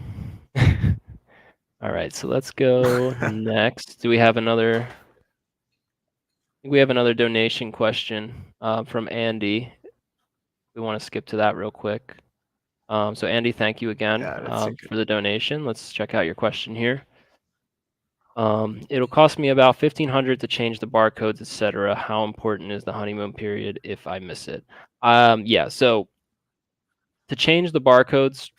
All right, so let's go next. Do we have another We have another donation question from Andy. We want to skip to that real quick. So Andy, thank you again Yeah, let's check it. for the donation. Let's check out your question here. It'll cost me about $1,500 to change the barcodes, etc. How important is the honeymoon period if I miss it? Yeah, so to change the barcodes,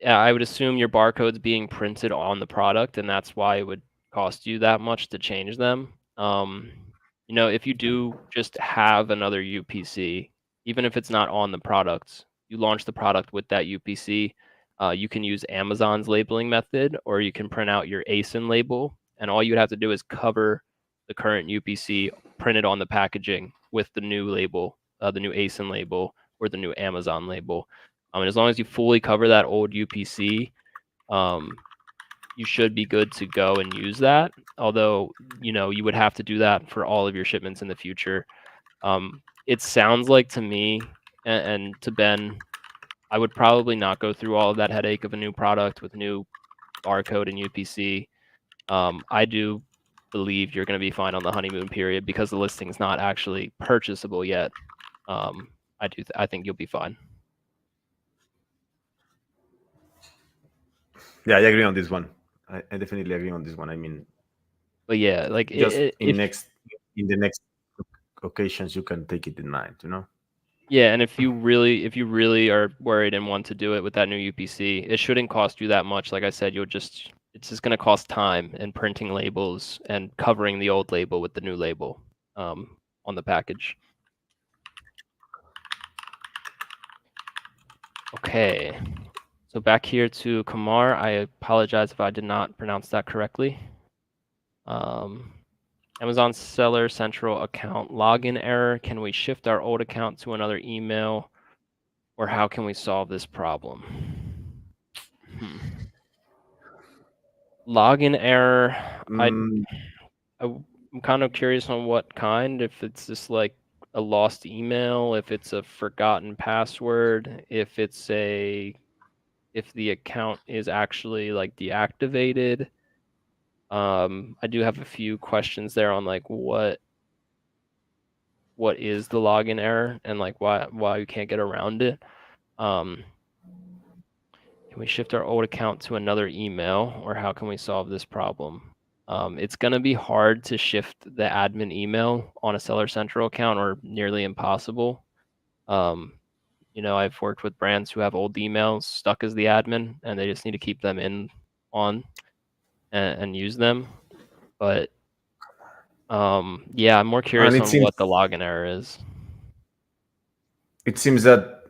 I would assume your barcode's being printed on the product, and that's why it would cost you that much to change them. You know, if you do just have another UPC, even if it's not on the product, you launch the product with that UPC, you can use Amazon's labeling method, or you can print out your ASIN label, and all you'd have to do is cover the current UPC printed on the packaging with the new label, the new ASIN label, or the new Amazon label. And as long as you fully cover that old UPC, you should be good to go and use that. Although, you know, you would have to do that for all of your shipments in the future. It sounds like to me and to Ben, I would probably not go through all of that headache of a new product with new barcode and UPC. I do believe you're going to be fine on the honeymoon period because the listing is not actually purchasable yet. I think you'll be fine. Yeah, I agree on this one. I definitely agree on this one. I mean, But yeah, like just if in the next occasions, you can take it in mind. You know. yeah, and if you really are worried and want to do it with that new UPC, it shouldn't cost you that much. Like I said, it's just going to cost time and printing labels and covering the old label with the new label on the package. Okay, so back here to Kamar. I apologize if I did not pronounce that correctly. Amazon Seller Central account login error. Can we shift our old account to another email, or how can we solve this problem? Login error. Mm, I'm kind of curious on what kind. If it's just like a lost email, if it's a forgotten password, if the account is actually like deactivated. I do have a few questions there on like what is the login error and like why you can't get around it. Can we shift our old account to another email, or how can we solve this problem? It's going to be hard to shift the admin email on a Seller Central account, or nearly impossible. You know, I've worked with brands who have old emails stuck as the admin, and they just need to keep them on and use them. But yeah, I'm more and curious on what the login error is. it seems that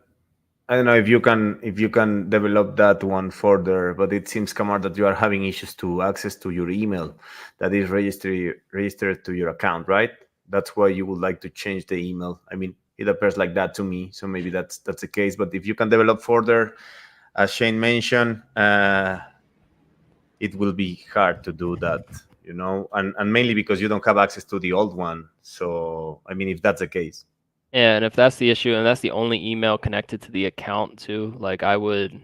I don't know if you can develop that one further, but it seems, Kamar, that you are having issues to access to your email that is registered to your account, right? That's why you would like to change the email. I mean, it appears like that to me, so maybe that's the case. But if you can develop further, as Shane mentioned, it will be hard to do that, you know, and mainly because you don't have access to the old one. So, I mean, if that's the case. Yeah, and if that's the issue, and that's the only email connected to the account too, like I would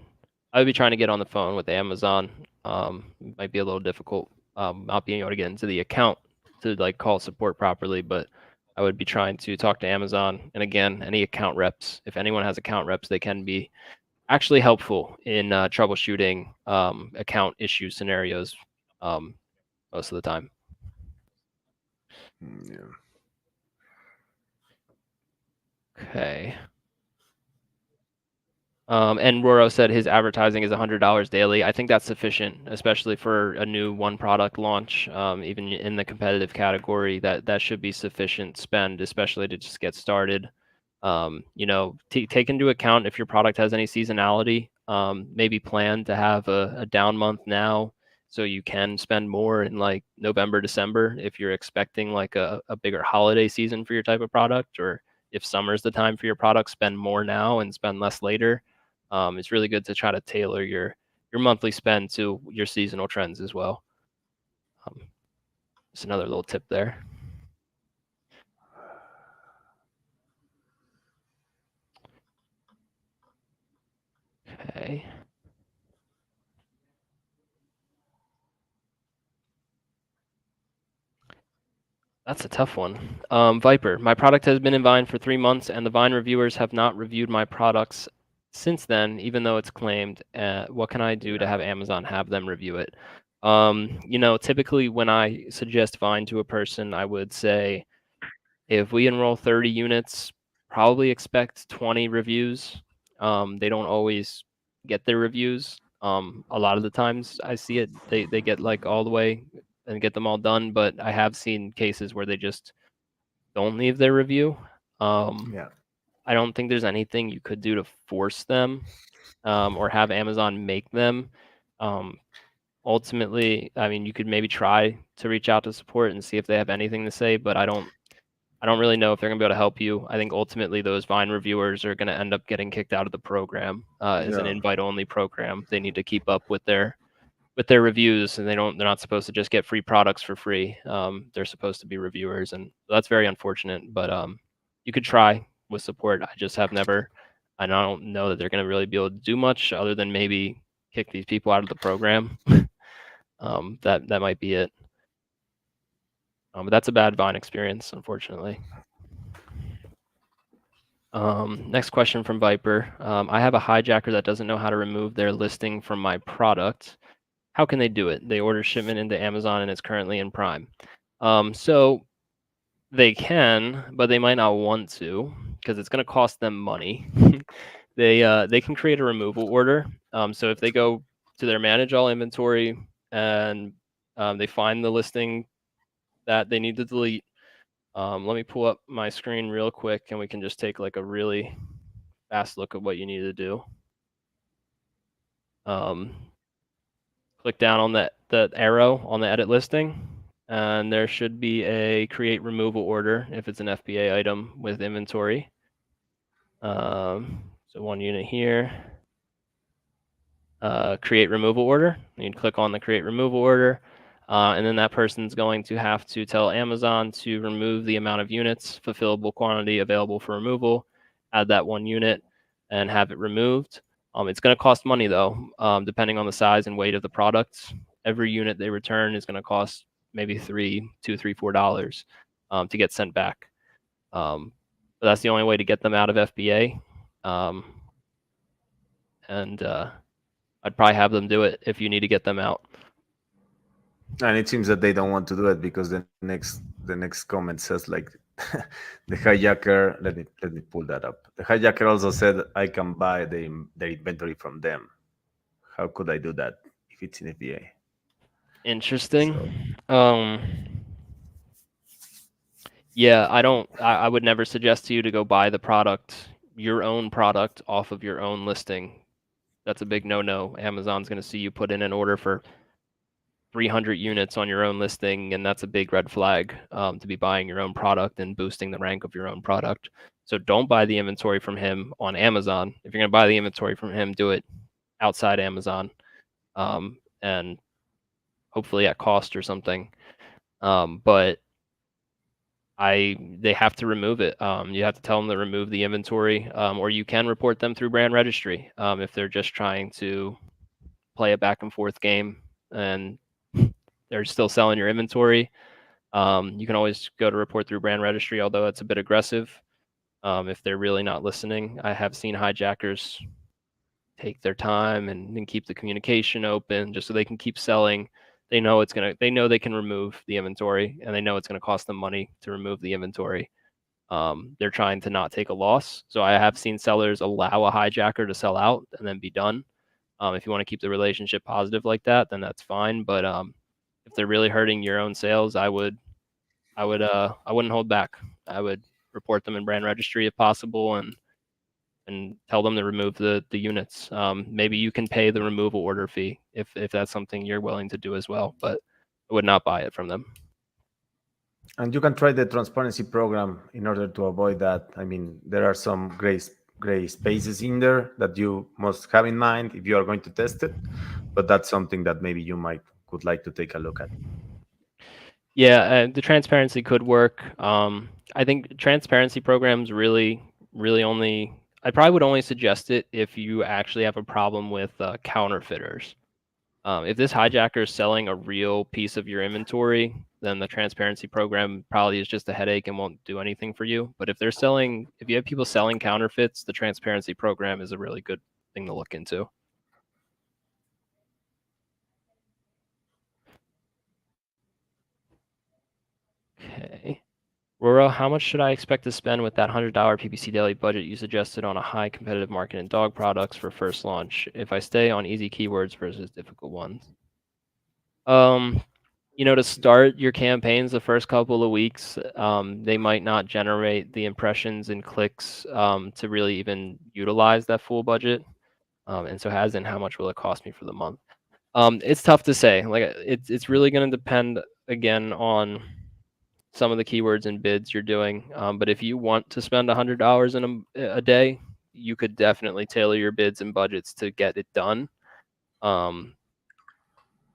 be trying to get on the phone with Amazon. It might be a little difficult, not being able to get into the account to like call support properly, but I would be trying to talk to Amazon. And again, any account reps, if anyone has account reps, they can be actually helpful in troubleshooting account issue scenarios most of the time. Yeah. Okay. And Roro said his advertising is $100 daily. I think that's sufficient, especially for a new one product launch. Even in the competitive category, that should be sufficient spend, especially to just get started. You know, take into account if your product has any seasonality. Maybe plan to have a down month now, so you can spend more in like November, December if you're expecting like a bigger holiday season for your type of product, or if summer's the time for your product, spend more now and spend less later. It's really good to try to tailor your monthly spend to your seasonal trends as well. Just another little tip there. Okay. That's a tough one. Viper, my product has been in Vine for 3 months, and the Vine reviewers have not reviewed my products since then, even though it's claimed. What can I do to have Amazon have them review it? Typically when I suggest Vine to a person, I would say, if we enroll 30 units, probably expect 20 reviews. They don't always get their reviews. A lot of the times I see it, they get like all the way and get them all done, but I have seen cases where they just don't leave their review. Yeah. I don't think there's anything you could do to force them or have Amazon make them. Um, Ultimately, I mean, you could maybe try to reach out to support and see if they have anything to say, but I don't really know if they're gonna be able to help you. I think ultimately those Vine reviewers are gonna end up getting kicked out of the program. As an Yeah. invite-only program, they need to keep up with their reviews, and they're not supposed to just get free products for free. They're supposed to be reviewers, and that's very unfortunate. But you could try with support. I just have never, and I don't know that they're gonna really be able to do much other than maybe kick these people out of the program. That might be it. But that's a bad Vine experience, unfortunately. Next question from Viper. I have a hijacker that doesn't know how to remove their listing from my product. How can they do it? They order shipment into Amazon and it's currently in Prime. So they can, but they might not want to because it's going to cost them money. They can create a removal order. So if they go to their manage all inventory and they find the listing that they need to delete, let me pull up my screen real quick and we can just take like a really fast look at what you need to do. Click down on that arrow on the edit listing, and there should be a create removal order if it's an FBA item with inventory. So one unit here. Create removal order. You'd click on the create removal order, and then that person's going to have to tell Amazon to remove the amount of units, fulfillable quantity available for removal, add that one unit, and have it removed. It's going to cost money though, depending on the size and weight of the product. Every unit they return is going to cost maybe $4 to get sent back. But that's the only way to get them out of FBA. And I'd probably have them do it if you need to get them out. And it seems that they don't want to do it because the next comment says like the hijacker. Let me pull that up. The hijacker also said I can buy their inventory from them. How could I do that if it's in FBA? Interesting. Yeah, I would never suggest to you to go buy the product, your own product, off of your own listing. That's a big no-no. Amazon's going to see you put in an order for 300 units on your own listing, and that's a big red flag to be buying your own product and boosting the rank of your own product. So don't buy the inventory from him on Amazon. If you're going to buy the inventory from him, do it outside Amazon, and hopefully at cost or something. But they have to remove it. You have to tell them to remove the inventory, or you can report them through brand registry if they're just trying to play a back and forth game and they're still selling your inventory. You can always go to report through brand registry, although it's a bit aggressive if they're really not listening. I have seen hijackers take their time and keep the communication open just so they can keep selling. They know they can remove the inventory, and they know it's gonna cost them money to remove the inventory. They're trying to not take a loss. So I have seen sellers allow a hijacker to sell out and then be done. If you want to keep the relationship positive like that, then that's fine. But if they're really hurting your own sales, I wouldn't hold back. I would report them in brand registry if possible and tell them to remove the units. Maybe you can pay the removal order fee if that's something you're willing to do as well, but I would not buy it from them. And you can try the transparency program in order to avoid that. I mean, there are some gray spaces in there that you must have in mind if you are going to test it. But that's something that maybe you could like to take a look at. Yeah, the transparency could work. I think transparency programs really only. I probably would only suggest it if you actually have a problem with counterfeiters. If this hijacker is selling a real piece of your inventory, then the transparency program probably is just a headache and won't do anything for you. But if you have people selling counterfeits, the transparency program is a really good thing to look into. Okay. Roro, how much should I expect to spend with that $100 PPC daily budget you suggested on a high competitive market in dog products for first launch if I stay on easy keywords versus difficult ones? To start your campaigns the first couple of weeks, they might not generate the impressions and clicks to really even utilize that full budget. And so as in how much will it cost me for the month? It's tough to say. Like it's really going to depend again on some of the keywords and bids you're doing. But if you want to spend $100 in a day, you could definitely tailor your bids and budgets to get it done.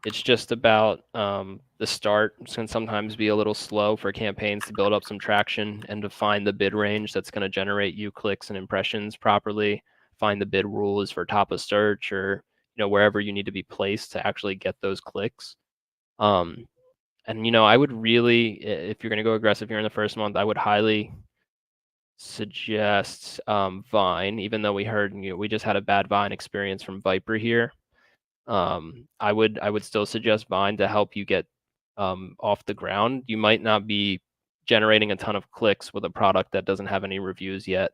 It's just about the start. It's can sometimes be a little slow for campaigns to build up some traction and to find the bid range that's going to generate you clicks and impressions properly. Find the bid rules for top of search or wherever you need to be placed to actually get those clicks. And I would really, if you're going to go aggressive here in the first month, I would highly suggest Vine. Even though we just had a bad Vine experience from Viper here. I would still suggest Vine to help you get off the ground. You might not be generating a ton of clicks with a product that doesn't have any reviews yet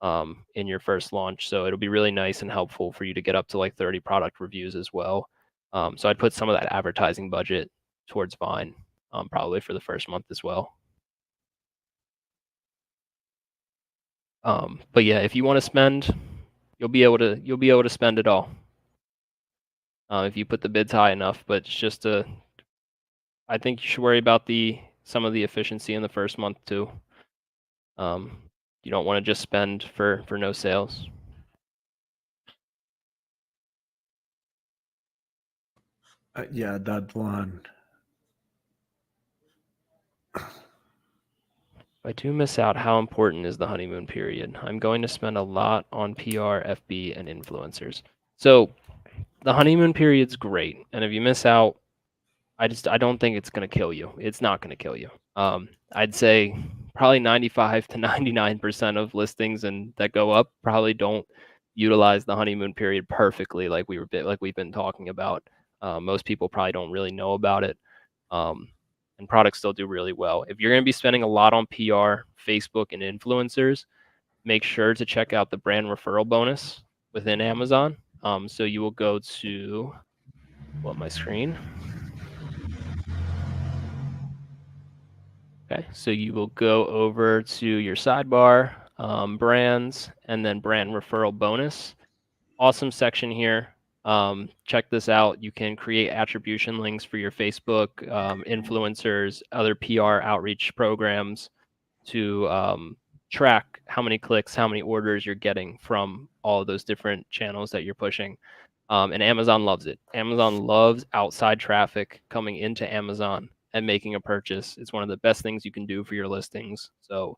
in your first launch. So it'll be really nice and helpful for you to get up to like 30 product reviews as well. So I'd put some of that advertising budget towards Vine probably for the first month as well. But yeah, if you want to spend, you'll be able to spend it all. If you put the bids high enough, but it's just I think you should worry about some of the efficiency in the first month too. You don't want to just spend for no sales. Yeah, that one. If I do miss out, how important is the honeymoon period? I'm going to spend a lot on PR, FB, and influencers. So the honeymoon period's great, and if you miss out, I don't think it's going to kill you. It's not going to kill you. I'd say probably 95 to 99% of listings and that go up probably don't utilize the honeymoon period perfectly, like we've been talking about. Most people probably don't really know about it, and products still do really well. If you're going to be spending a lot on PR, Facebook, and influencers, make sure to check out the brand referral bonus within Amazon. So you will go to pull up my screen. Okay, so you will go over to your sidebar, brands, and then brand referral bonus. Awesome section here. Check this out. You can create attribution links for your Facebook, influencers, other PR outreach programs to track how many clicks, how many orders you're getting from all of those different channels that you're pushing. And Amazon loves it. Amazon loves outside traffic coming into Amazon and making a purchase. It's one of the best things you can do for your listings. So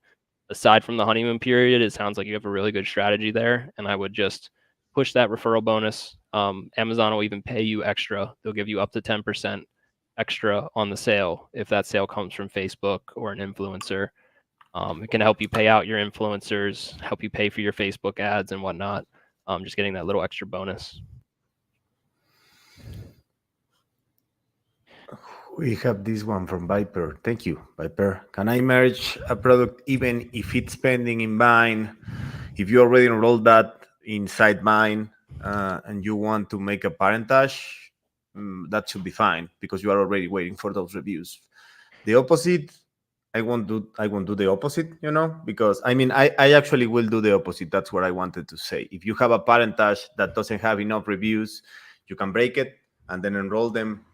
aside from the honeymoon period, it sounds like you have a really good strategy there. And I would just push that referral bonus. Amazon will even pay you extra. They'll give you up to 10% extra on the sale if that sale comes from Facebook or an influencer. It can help you pay out your influencers, help you pay for your Facebook ads and whatnot. Just getting that little extra bonus. We have this one from Viper. Thank you, Viper. Can I merge a product even if it's pending in Vine? If you already enrolled that inside Vine and you want to make a parentage, that should be fine because you are already waiting for those reviews. The opposite, I won't do the opposite, because I actually will do the opposite. That's what I wanted to say. If you have a parentage that doesn't have enough reviews, you can break it and then enroll them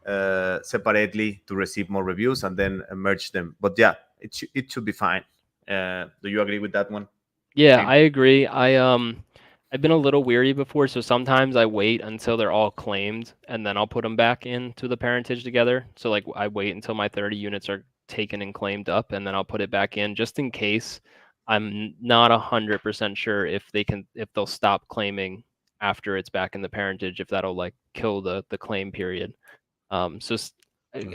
separately to receive more reviews and then merge them. But yeah, it should be fine. Do you agree with that one? Yeah, Okay. I agree. I've been a little weary before, so sometimes I wait until they're all claimed and then I'll put them back into the parentage together. So like I wait until my 30 units are taken and claimed up and then I'll put it back in just in case I'm not 100% sure if they'll stop claiming after it's back in the parentage if that'll like kill the claim period. So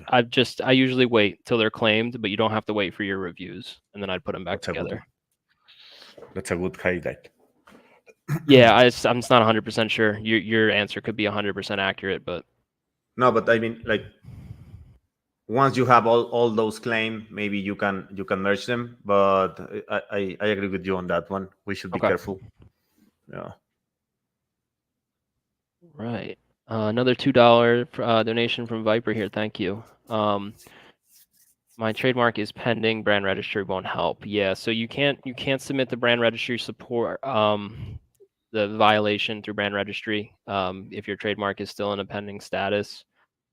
I usually wait till they're claimed, but you don't have to wait for your reviews, and then I'd put them back together. That's a good highlight. Yeah, I'm just not 100% sure. Your answer could be 100% accurate, but no, but I mean, like, once you have all those claims, maybe you can merge them. But I agree with you on that one. We should be careful. Yeah. Right. Another $2 donation from Viper here. Thank you. My trademark is pending. Brand registry won't help. Yeah, so you can't submit the brand registry support the violation through brand registry if your trademark is still in a pending status.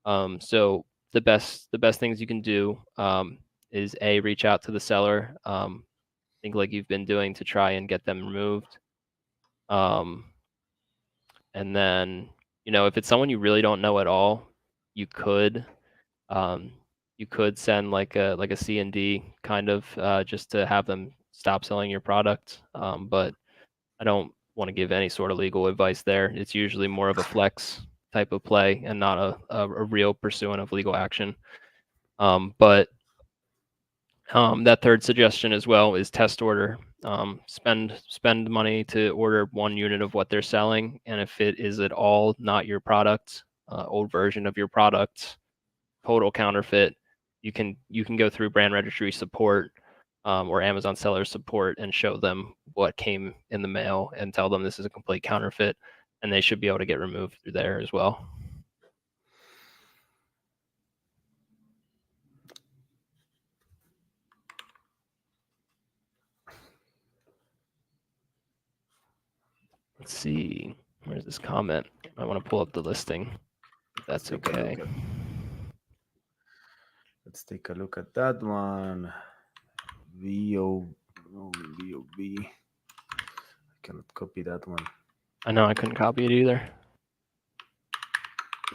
So the best things you can do is reach out to the seller. Think like you've been doing to try and get them removed. And then, if it's someone you really don't know at all, you could send like a C&D kind of just to have them stop selling your product. But I don't want to give any sort of legal advice there. It's usually more of a flex type of play and not a real pursuant of legal action. But that third suggestion as well is test order. Spend money to order 1 unit of what they're selling, and if it is at all not your product, old version of your product, total counterfeit, you can go through brand registry support or Amazon seller support and show them what came in the mail and tell them this is a complete counterfeit, and they should be able to get removed through there as well. Let's see. Where's this comment? I want to pull up the listing. If that's okay. Let's take a look at that one. VOB. I cannot copy that one. I know I couldn't copy it either.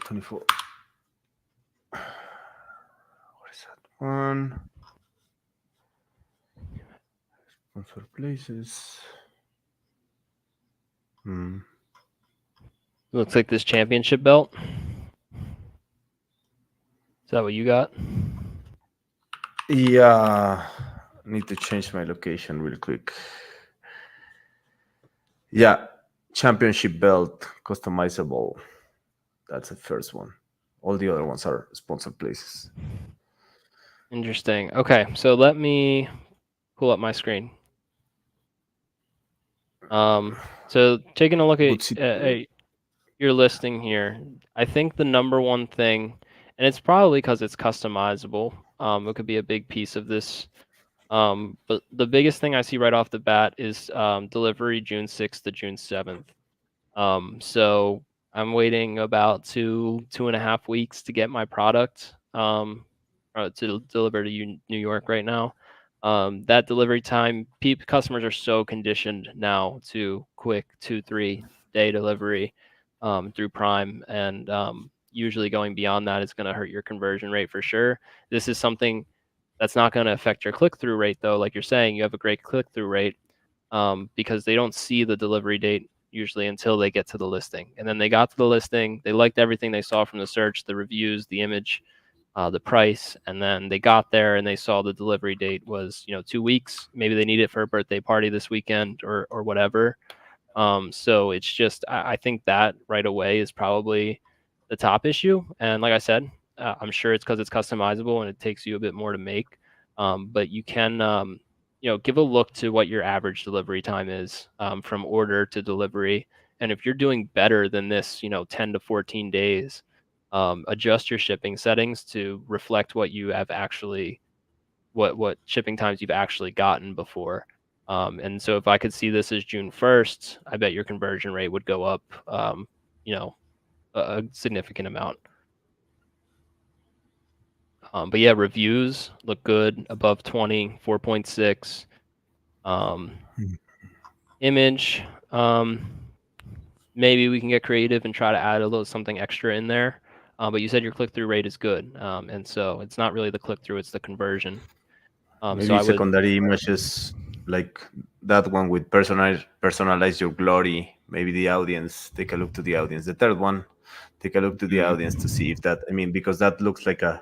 24. What is that one? Sponsor places. Looks like this championship belt. Is that what you got? Yeah. I need to change my location real quick. Yeah. Championship belt, customizable. That's the first one. All the other ones are sponsored places. Interesting. Okay, so let me pull up my screen. So taking a look at your listing here, I think the number one thing, and it's probably because it's customizable, it could be a big piece of this. But the biggest thing I see right off the bat is delivery June 6th to June 7th. So I'm waiting about 2.5 weeks to get my product to deliver to New York right now. That delivery time, customers are so conditioned now to quick 2-3 day delivery through Prime, and usually going beyond that is going to hurt your conversion rate for sure. This is something that's not going to affect your click-through rate, though. Like you're saying, you have a great click-through rate because they don't see the delivery date usually until they get to the listing. And then they got to the listing, they liked everything they saw from the search, the reviews, the image, the price, and then they got there and they saw the delivery date was 2 weeks. Maybe they need it for a birthday party this weekend or whatever. So it's just I think that right away is probably the top issue. And like I said, I'm sure it's because it's customizable and it takes you a bit more to make. But you can give a look to what your average delivery time is from order to delivery. And if you're doing better than this, 10 to 14 days, adjust your shipping settings to reflect what you have actually, what shipping times you've actually gotten before. And so if I could see this as June 1st, I bet your conversion rate would go up, a significant amount. But yeah, reviews look good, above 20, 4.6. Image, maybe we can get creative and try to add a little something extra in there. But you said your click-through rate is good, and so it's not really the click-through, it's the conversion. Maybe so secondary images like that one with personalize your glory. maybe the audience, take a look to the audience. The third one, take a look to the audience to see if that, I mean, because that looks like that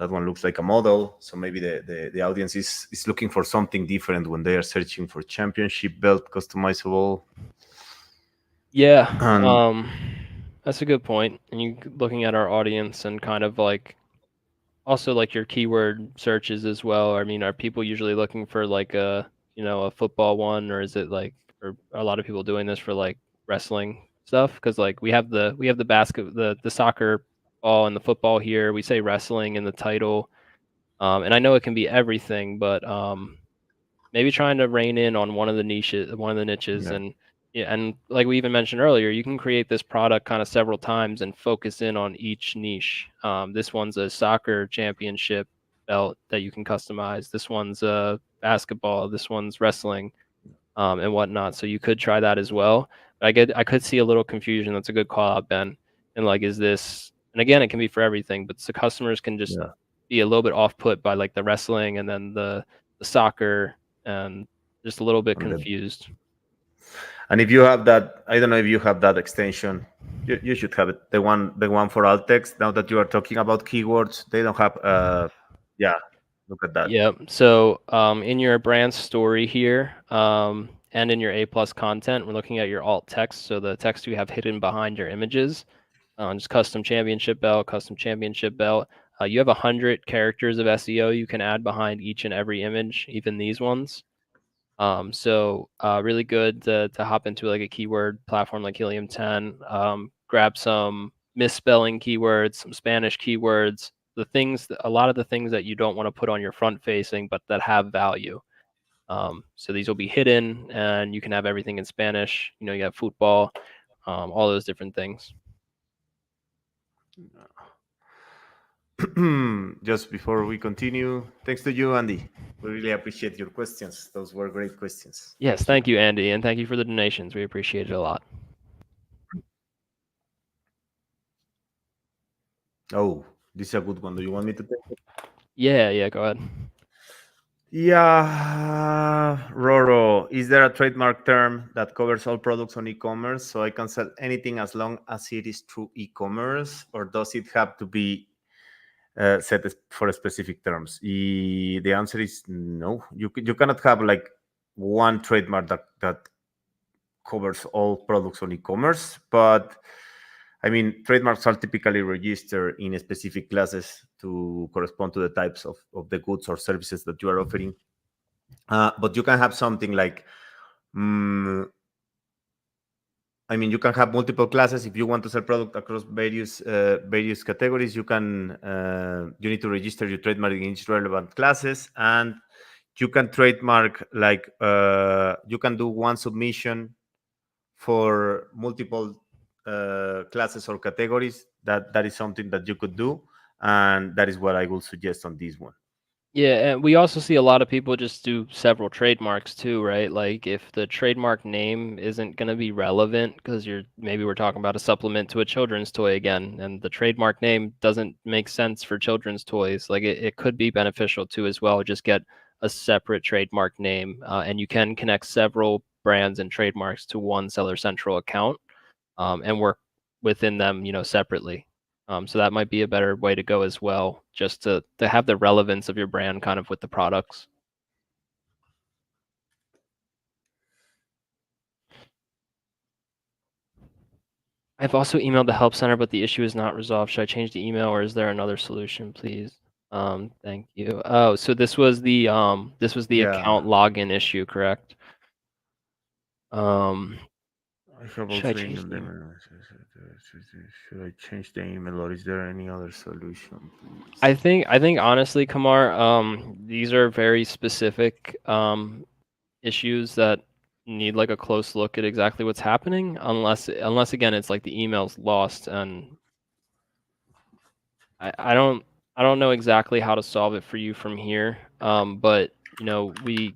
one looks like a model. So maybe the audience is looking for something different when they are searching for championship belt customizable. Yeah, And that's a good point. And you looking at our audience and kind of like also like your keyword searches as well. I mean, are people usually looking for like a football one, or is it like, or are a lot of people doing this for like wrestling stuff? Because like we have the basket, the soccer ball and the football here. We say wrestling in the title, and I know it can be everything, but maybe trying to rein in on one of the niches, yeah, and yeah, and like we even mentioned earlier, you can create this product kind of several times and focus in on each niche. This one's a soccer championship belt that you can customize. This one's basketball. This one's wrestling, and whatnot. So you could try that as well. But I could see a little confusion. That's a good call out, Ben. And like, is this? And again, it can be for everything, but so customers can just yeah. be a little bit off put by like the wrestling and then the soccer, and just a little bit And the confused. and if you have that, I don't know if you have that extension. You should have it. The one for alt text. Now that you are talking about keywords, they don't have. Yeah, look at that. Yep. So in your brand story here, and in your A plus content, we're looking at your alt text. So the text you have hidden behind your images. Just custom championship belt, custom championship belt. You have 100 characters of SEO you can add behind each and every image, even these ones. So really good to hop into like a keyword platform like Helium 10. Grab some misspelling keywords, some Spanish keywords, a lot of the things that you don't want to put on your front facing, but that have value. So these will be hidden, and you can have everything in Spanish. You have football, all those different things. Just before we continue, thanks to you, Andy. We really appreciate your questions. Those were great questions. Yes, thank you, Andy, and thank you for the donations. We appreciate it a lot. Oh, this is a good one. Do you want me to take it? Yeah, go ahead. Yeah, Roro, is there a trademark term that covers all products on e-commerce so I can sell anything as long as it is through e-commerce, or does it have to be set for specific terms? The answer is no. You cannot have like one trademark that covers all products on e-commerce, but I mean, trademarks are typically registered in specific classes to correspond to the types of the goods or services that you are offering. But you can have something like, I mean, you can have multiple classes if you want to sell product across various categories. You need to register your trademark in each relevant classes, and you can trademark like you can do one submission for multiple classes or categories. That is something that you could do, and that is what I will suggest on this one. Yeah, and we also see a lot of people just do several trademarks too, right? Like if the trademark name isn't going to be relevant because maybe we're talking about a supplement to a children's toy again, and the trademark name doesn't make sense for children's toys. Like it could be beneficial too as well. Just get a separate trademark name, and you can connect several brands and trademarks to one Seller Central account, and work within them, separately. So that might be a better way to go as well, just to have the relevance of your brand kind of with the products. I've also emailed the help center, but the issue is not resolved. Should I change the email, or is there another solution, please? Thank you. Oh, so this was the Yeah, account login issue, correct? I have Should I also change emailed the email? them. Should I change the email, or is there any other solution, please? I think honestly, Kamar, these are very specific issues that need like a close look at exactly what's happening, unless again it's like the email's lost, and I don't know exactly how to solve it for you from here. But we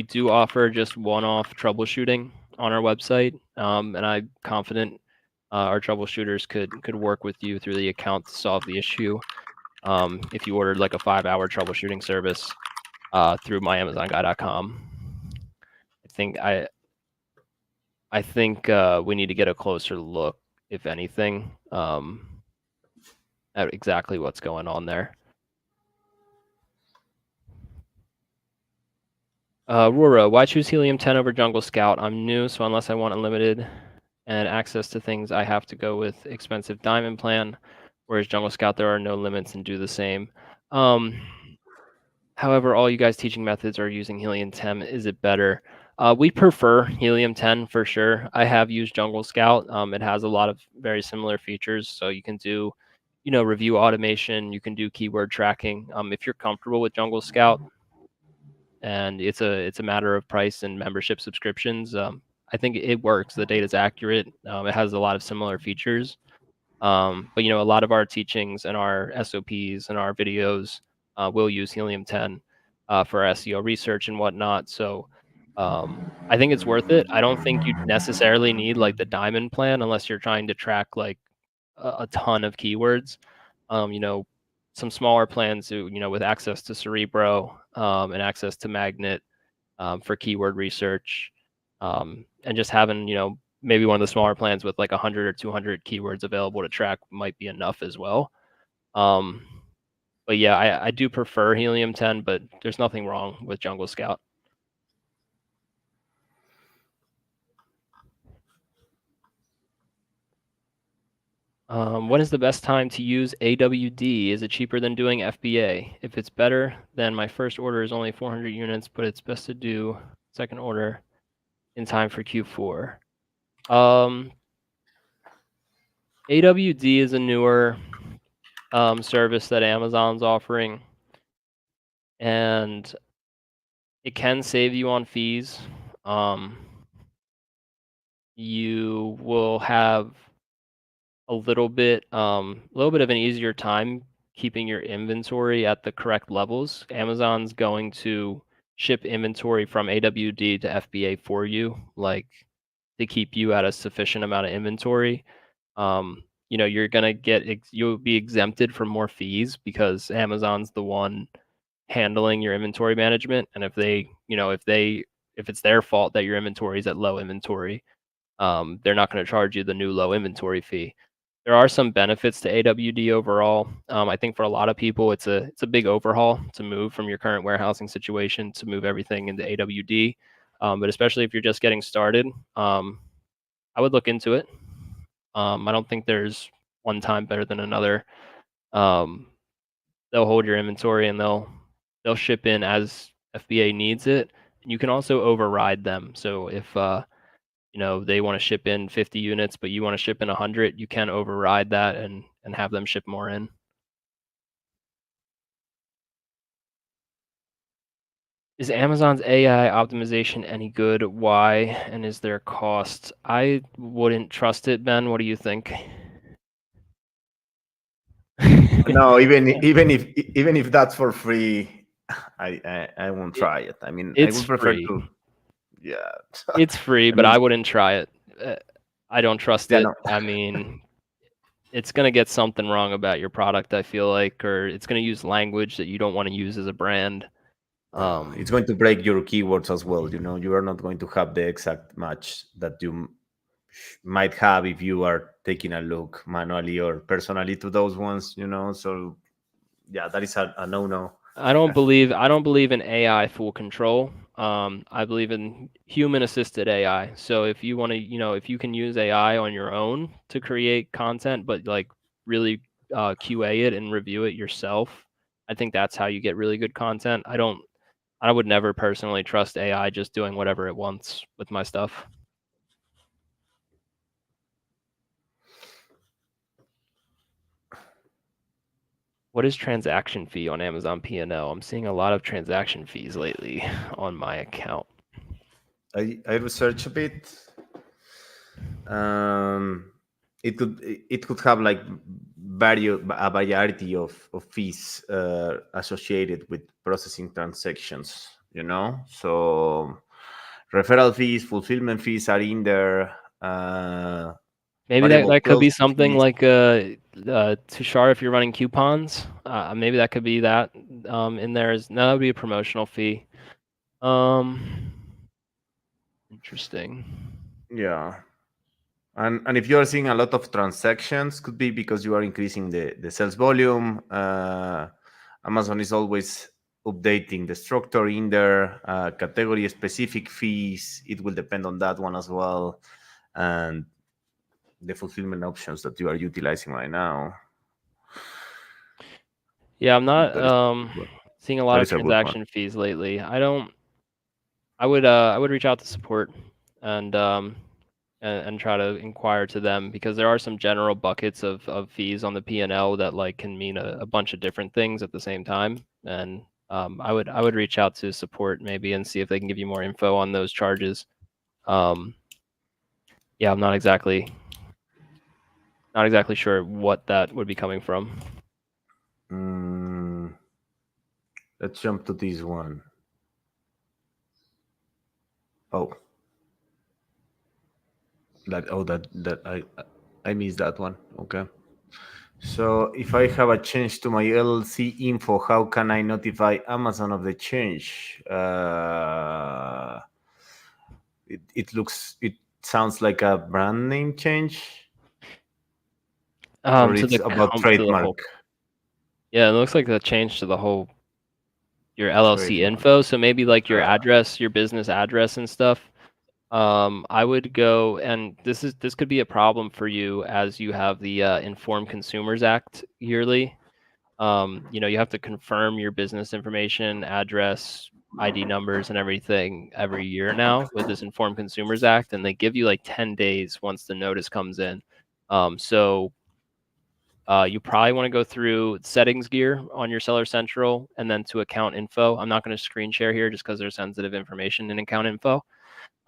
do offer just one-off troubleshooting on our website, and I'm confident our troubleshooters could work with you through the account to solve the issue. If you ordered like a 5-hour troubleshooting service through myamazonguy.com. I think I think we need to get a closer look, if anything, at exactly what's going on there. Rura, why choose Helium 10 over Jungle Scout? I'm new, so unless I want unlimited and access to things, I have to go with expensive diamond plan, whereas Jungle Scout, there are no limits and do the same. However, all you guys teaching methods are using Helium 10. Is it better? We prefer Helium 10 for sure. I have used Jungle Scout. It has a lot of very similar features, so you can do, review automation. You can do keyword tracking. If you're comfortable with Jungle Scout, and it's a matter of price and membership subscriptions, I think it works. The data is accurate. It has a lot of similar features. But a lot of our teachings and our SOPs and our videos will use Helium 10 for SEO research and whatnot. So I think it's worth it. I don't think you necessarily need like the diamond plan unless you're trying to track like a ton of keywords. You know, some smaller plans, with access to Cerebro and access to Magnet for keyword research, and just having maybe one of the smaller plans with like 100 or 200 keywords available to track might be enough as well. Um, but yeah, I do prefer Helium 10, but there's nothing wrong with Jungle Scout. When is the best time to use AWD? Is it cheaper than doing FBA? If it's better, then my first order is only 400 units, but it's best to do second order in time for Q4. AWD is a newer service that Amazon's offering, and it can save you on fees. You will have a little bit of an easier time keeping your inventory at the correct levels. Amazon's going to ship inventory from AWD to FBA for you, like to keep you at a sufficient amount of inventory. You're gonna you'll be exempted from more fees because Amazon's the one handling your inventory management, and if it's their fault that your inventory is at low inventory, they're not going to charge you the new low inventory fee. There are some benefits to AWD overall. I think for a lot of people, it's a big overhaul to move from your current warehousing situation to move everything into AWD. But especially if you're just getting started, I would look into it. I don't think there's one time better than another. They'll hold your inventory and they'll ship in as FBA needs it. And you can also override them. So if they want to ship in 50 units, but you want to ship in 100, you can override that and have them ship more in. Is Amazon's AI optimization any good? Why? And is there cost? I wouldn't trust it, Ben. What do you think? No, even if that's for free, I won't try it. I mean, I It's would prefer free. to. Yeah, It's free, I but mean, I wouldn't try it. I don't trust yeah, it. no. I mean, it's going to get something wrong about your product, I feel like, or it's going to use language that you don't want to use as a brand. It's going to break your keywords as well. You are not going to have the exact match that you might have if you are taking a look manually or personally to those ones. So yeah, that is a no. I don't believe in AI full control. I believe in human assisted AI. So if you want to, if you can use AI on your own to create content, but like really QA it and review it yourself, I think that's how you get really good content. I would never personally trust AI just doing whatever it wants with my stuff. What is transaction fee on Amazon P&L? I'm seeing a lot of transaction fees lately on my account. I researched a bit. It could have like a variety of fees associated with processing transactions. So referral fees, fulfillment fees are in there. Maybe Variable that could be closing something fees. like Tushar if you're running coupons. Maybe that could be that in there. That would be a promotional fee. Interesting. Yeah. And if you are seeing a lot of transactions, could be because you are increasing the sales volume. Amazon is always updating the structure in there, category specific fees. It will depend on that one as well, and the fulfillment options that you are utilizing right now. Yeah, I'm not That is seeing a lot that of is a good one. transaction fees lately. I would reach out to support and and try to inquire to them because there are some general buckets of fees on the P&L that like can mean a bunch of different things at the same time. And I would reach out to support maybe and see if they can give you more info on those charges. Yeah, I'm not exactly sure what that would be coming from. Mm, let's jump to this one. Oh, that I missed that one. Okay. So if I have a change to my LLC info, how can I notify Amazon of the change? It sounds like a brand name change, or To it's the about to the whole. trademark. Yeah, it looks like the change to the whole your LLC Trademark. info. So maybe like your Uh, address, your business address and stuff. I would go, and this could be a problem for you as you have the Informed Consumers Act yearly. You have to confirm your business information, address, ID numbers, and everything every year now with this Informed Consumers Act, and they give you like 10 days once the notice comes in. So you probably want to go through settings gear on your Seller Central and then to account info. I'm not going to screen share here just because there's sensitive information in account info.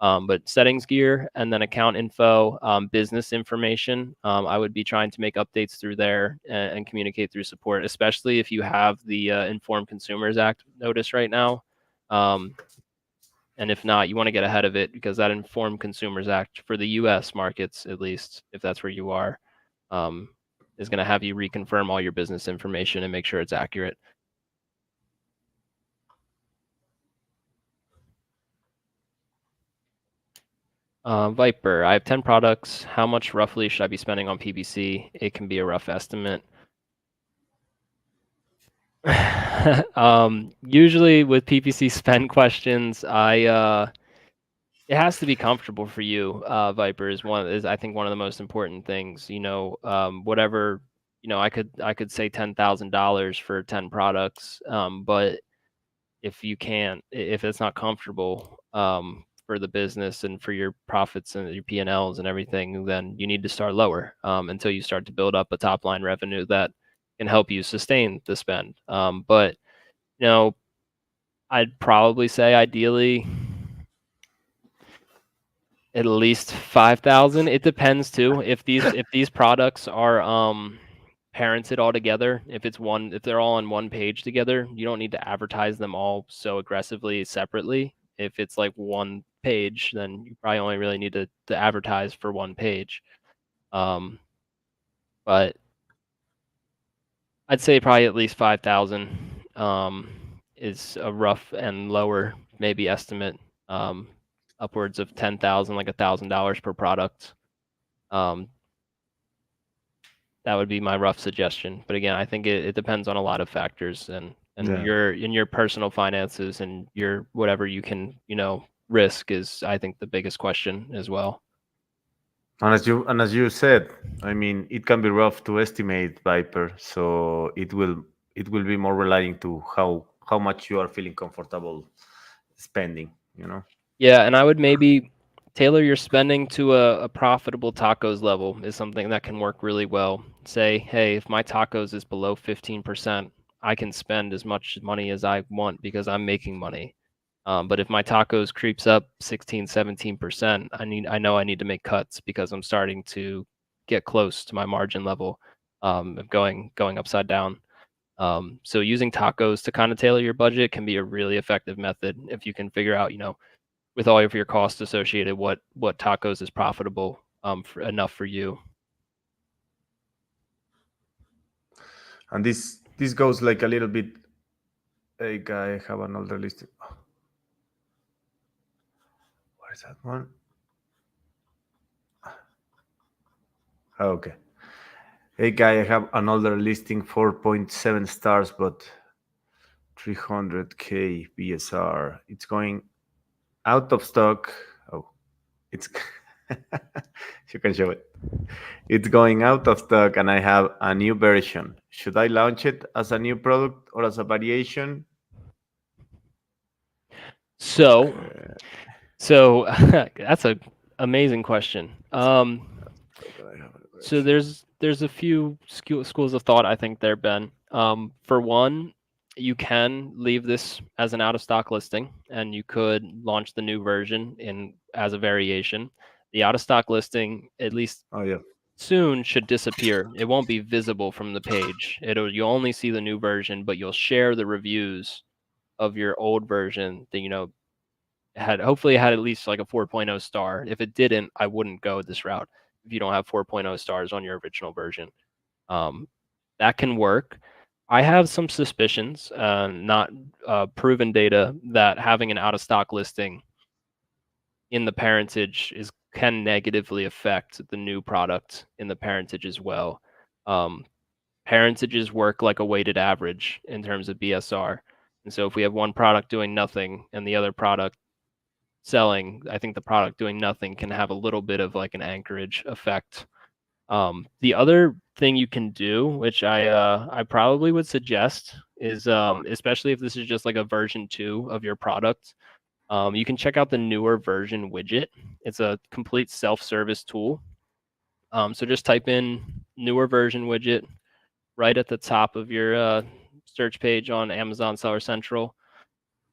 But settings gear and then account info, business information. I would be trying to make updates through there and communicate through support, especially if you have the Informed Consumers Act notice right now. And if not, you want to get ahead of it because that Informed Consumers Act for the U.S. markets, at least if that's where you are, um, is going to have you reconfirm all your business information and make sure it's accurate. Viper, I have 10 products. How much roughly should I be spending on PPC? It can be a rough estimate. Usually with PPC spend questions, it has to be comfortable for you. Viper is I think one of the most important things. Whatever, I could say $10,000 for 10 products. But if it's not comfortable for the business and for your profits and your P&Ls and everything, then you need to start lower until you start to build up a top line revenue that can help you sustain the spend. But I'd probably say ideally at least 5,000. It depends too. If these products are parented all together, if they're all on one page together, you don't need to advertise them all so aggressively separately. If it's like one page, then you probably only really need to advertise for one page. But I'd say probably at least 5,000 is a rough and lower maybe estimate. Upwards of 10,000, like $1,000 per product. That would be my rough suggestion. But again, I think it depends on a lot of factors and yeah. your personal finances and your whatever you can risk is I think the biggest question as well. And as you said, I mean, it can be rough to estimate, Viper. So it will be more relying to how much you are feeling comfortable spending. Yeah, and I would maybe tailor your spending to a profitable tacos level is something that can work really well. Say, hey, if my tacos is below 15%, I can spend as much money as I want because I'm making money. But if my tacos creeps up 16, 17%, I know I need to make cuts because I'm starting to get close to my margin level of going upside down. So using tacos to kind of tailor your budget can be a really effective method if you can figure out, with all of your costs associated, what tacos is profitable enough for you. And this goes like a little bit. Like I have another list. What is that one? Okay. Hey guy, I have another listing 4.7 stars, but 300K BSR. It's going out of stock. Oh, it's you can show it. It's going out of stock, and I have a new version. Should I launch it as a new product or as a variation? So, Okay. so that's a amazing question. So there's a few schools of thought I think there, Ben. For one, you can leave this as an out of stock listing, and you could launch the new version in as a variation. The out of stock listing, at least Oh yeah. soon, should disappear. It won't be visible from the page. You'll only see the new version, but you'll share the reviews of your old version that hopefully had at least like a 4.0 star. If it didn't, I wouldn't go this route. If you don't have 4.0 stars on your original version, um, that can work. I have some suspicions, not proven data, that having an out of stock listing in the parentage can negatively affect the new product in the parentage as well. Parentages work like a weighted average in terms of BSR. And so if we have one product doing nothing and the other product selling, I think the product doing nothing can have a little bit of like an anchorage effect. The other thing you can do, which I probably would suggest, is especially if this is just like a version 2 of your product, you can check out the newer version widget. It's a complete self-service tool. So just type in newer version widget right at the top of your search page on Amazon Seller Central.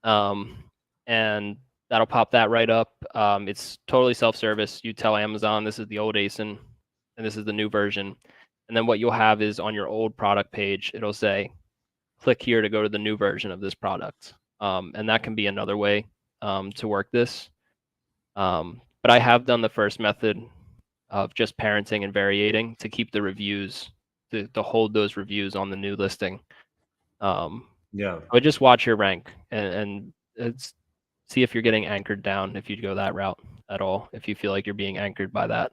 And that'll pop that right up. It's totally self-service. You tell Amazon this is the old ASIN and this is the new version. And then what you'll have is on your old product page, it'll say, click here to go to the new version of this product. And that can be another way to work this. But I have done the first method of just parenting and variating to keep the reviews, to hold those reviews on the new listing. Yeah. I would just watch your rank and it's see if you're getting anchored down if you go that route at all, if you feel like you're being anchored by that.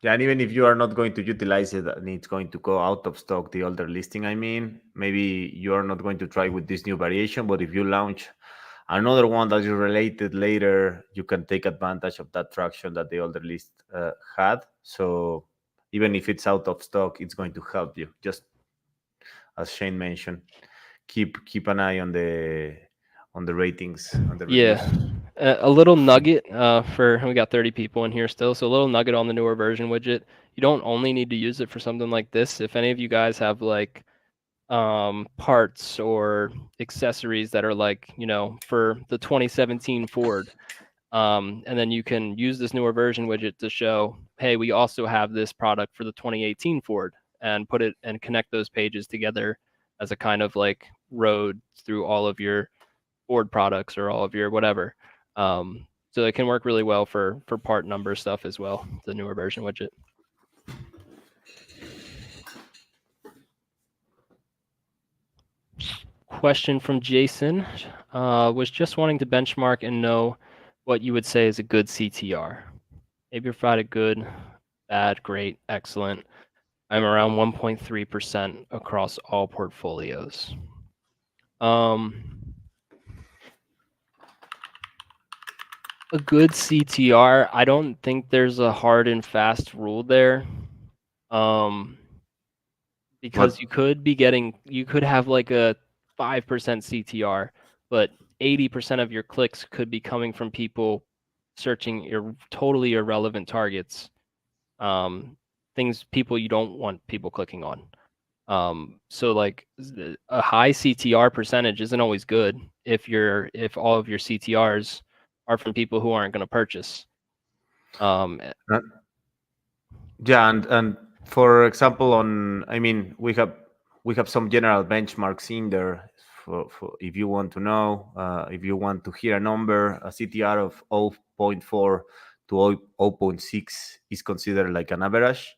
Yeah, and even if you are not going to utilize it and it's going to go out of stock, the older listing, I mean, maybe you are not going to try with this new variation, but if you launch another one that is related later, you can take advantage of that traction that the older list had. So even if it's out of stock, it's going to help you. Just as Shane mentioned, keep an eye on the ratings, on the reviews. Yeah. A little nugget we got 30 people in here still, so a little nugget on the newer version widget. You don't only need to use it for something like this. If any of you guys have like parts or accessories that are like, for the 2017 Ford, and then you can use this newer version widget to show, hey, we also have this product for the 2018 Ford, and put it and connect those pages together as a kind of like road through all of your Ford products or all of your whatever. So it can work really well for part number stuff as well, the newer version widget. Question from Jason. Was just wanting to benchmark and know what you would say is a good CTR. Maybe provide a good, bad, great, excellent. I'm around 1.3% across all portfolios. A good CTR, I don't think there's a hard and fast rule there. Because you could have like a 5% CTR, but 80% of your clicks could be coming from people searching totally irrelevant targets, things people you don't want people clicking on. So like a high CTR percentage isn't always good if all of your CTRs are from people who aren't going to purchase. Yeah, and for example, we have some general benchmarks in there for if you want to know, if you want to hear a number, a CTR of 0.4 to 0.6 is considered like an average.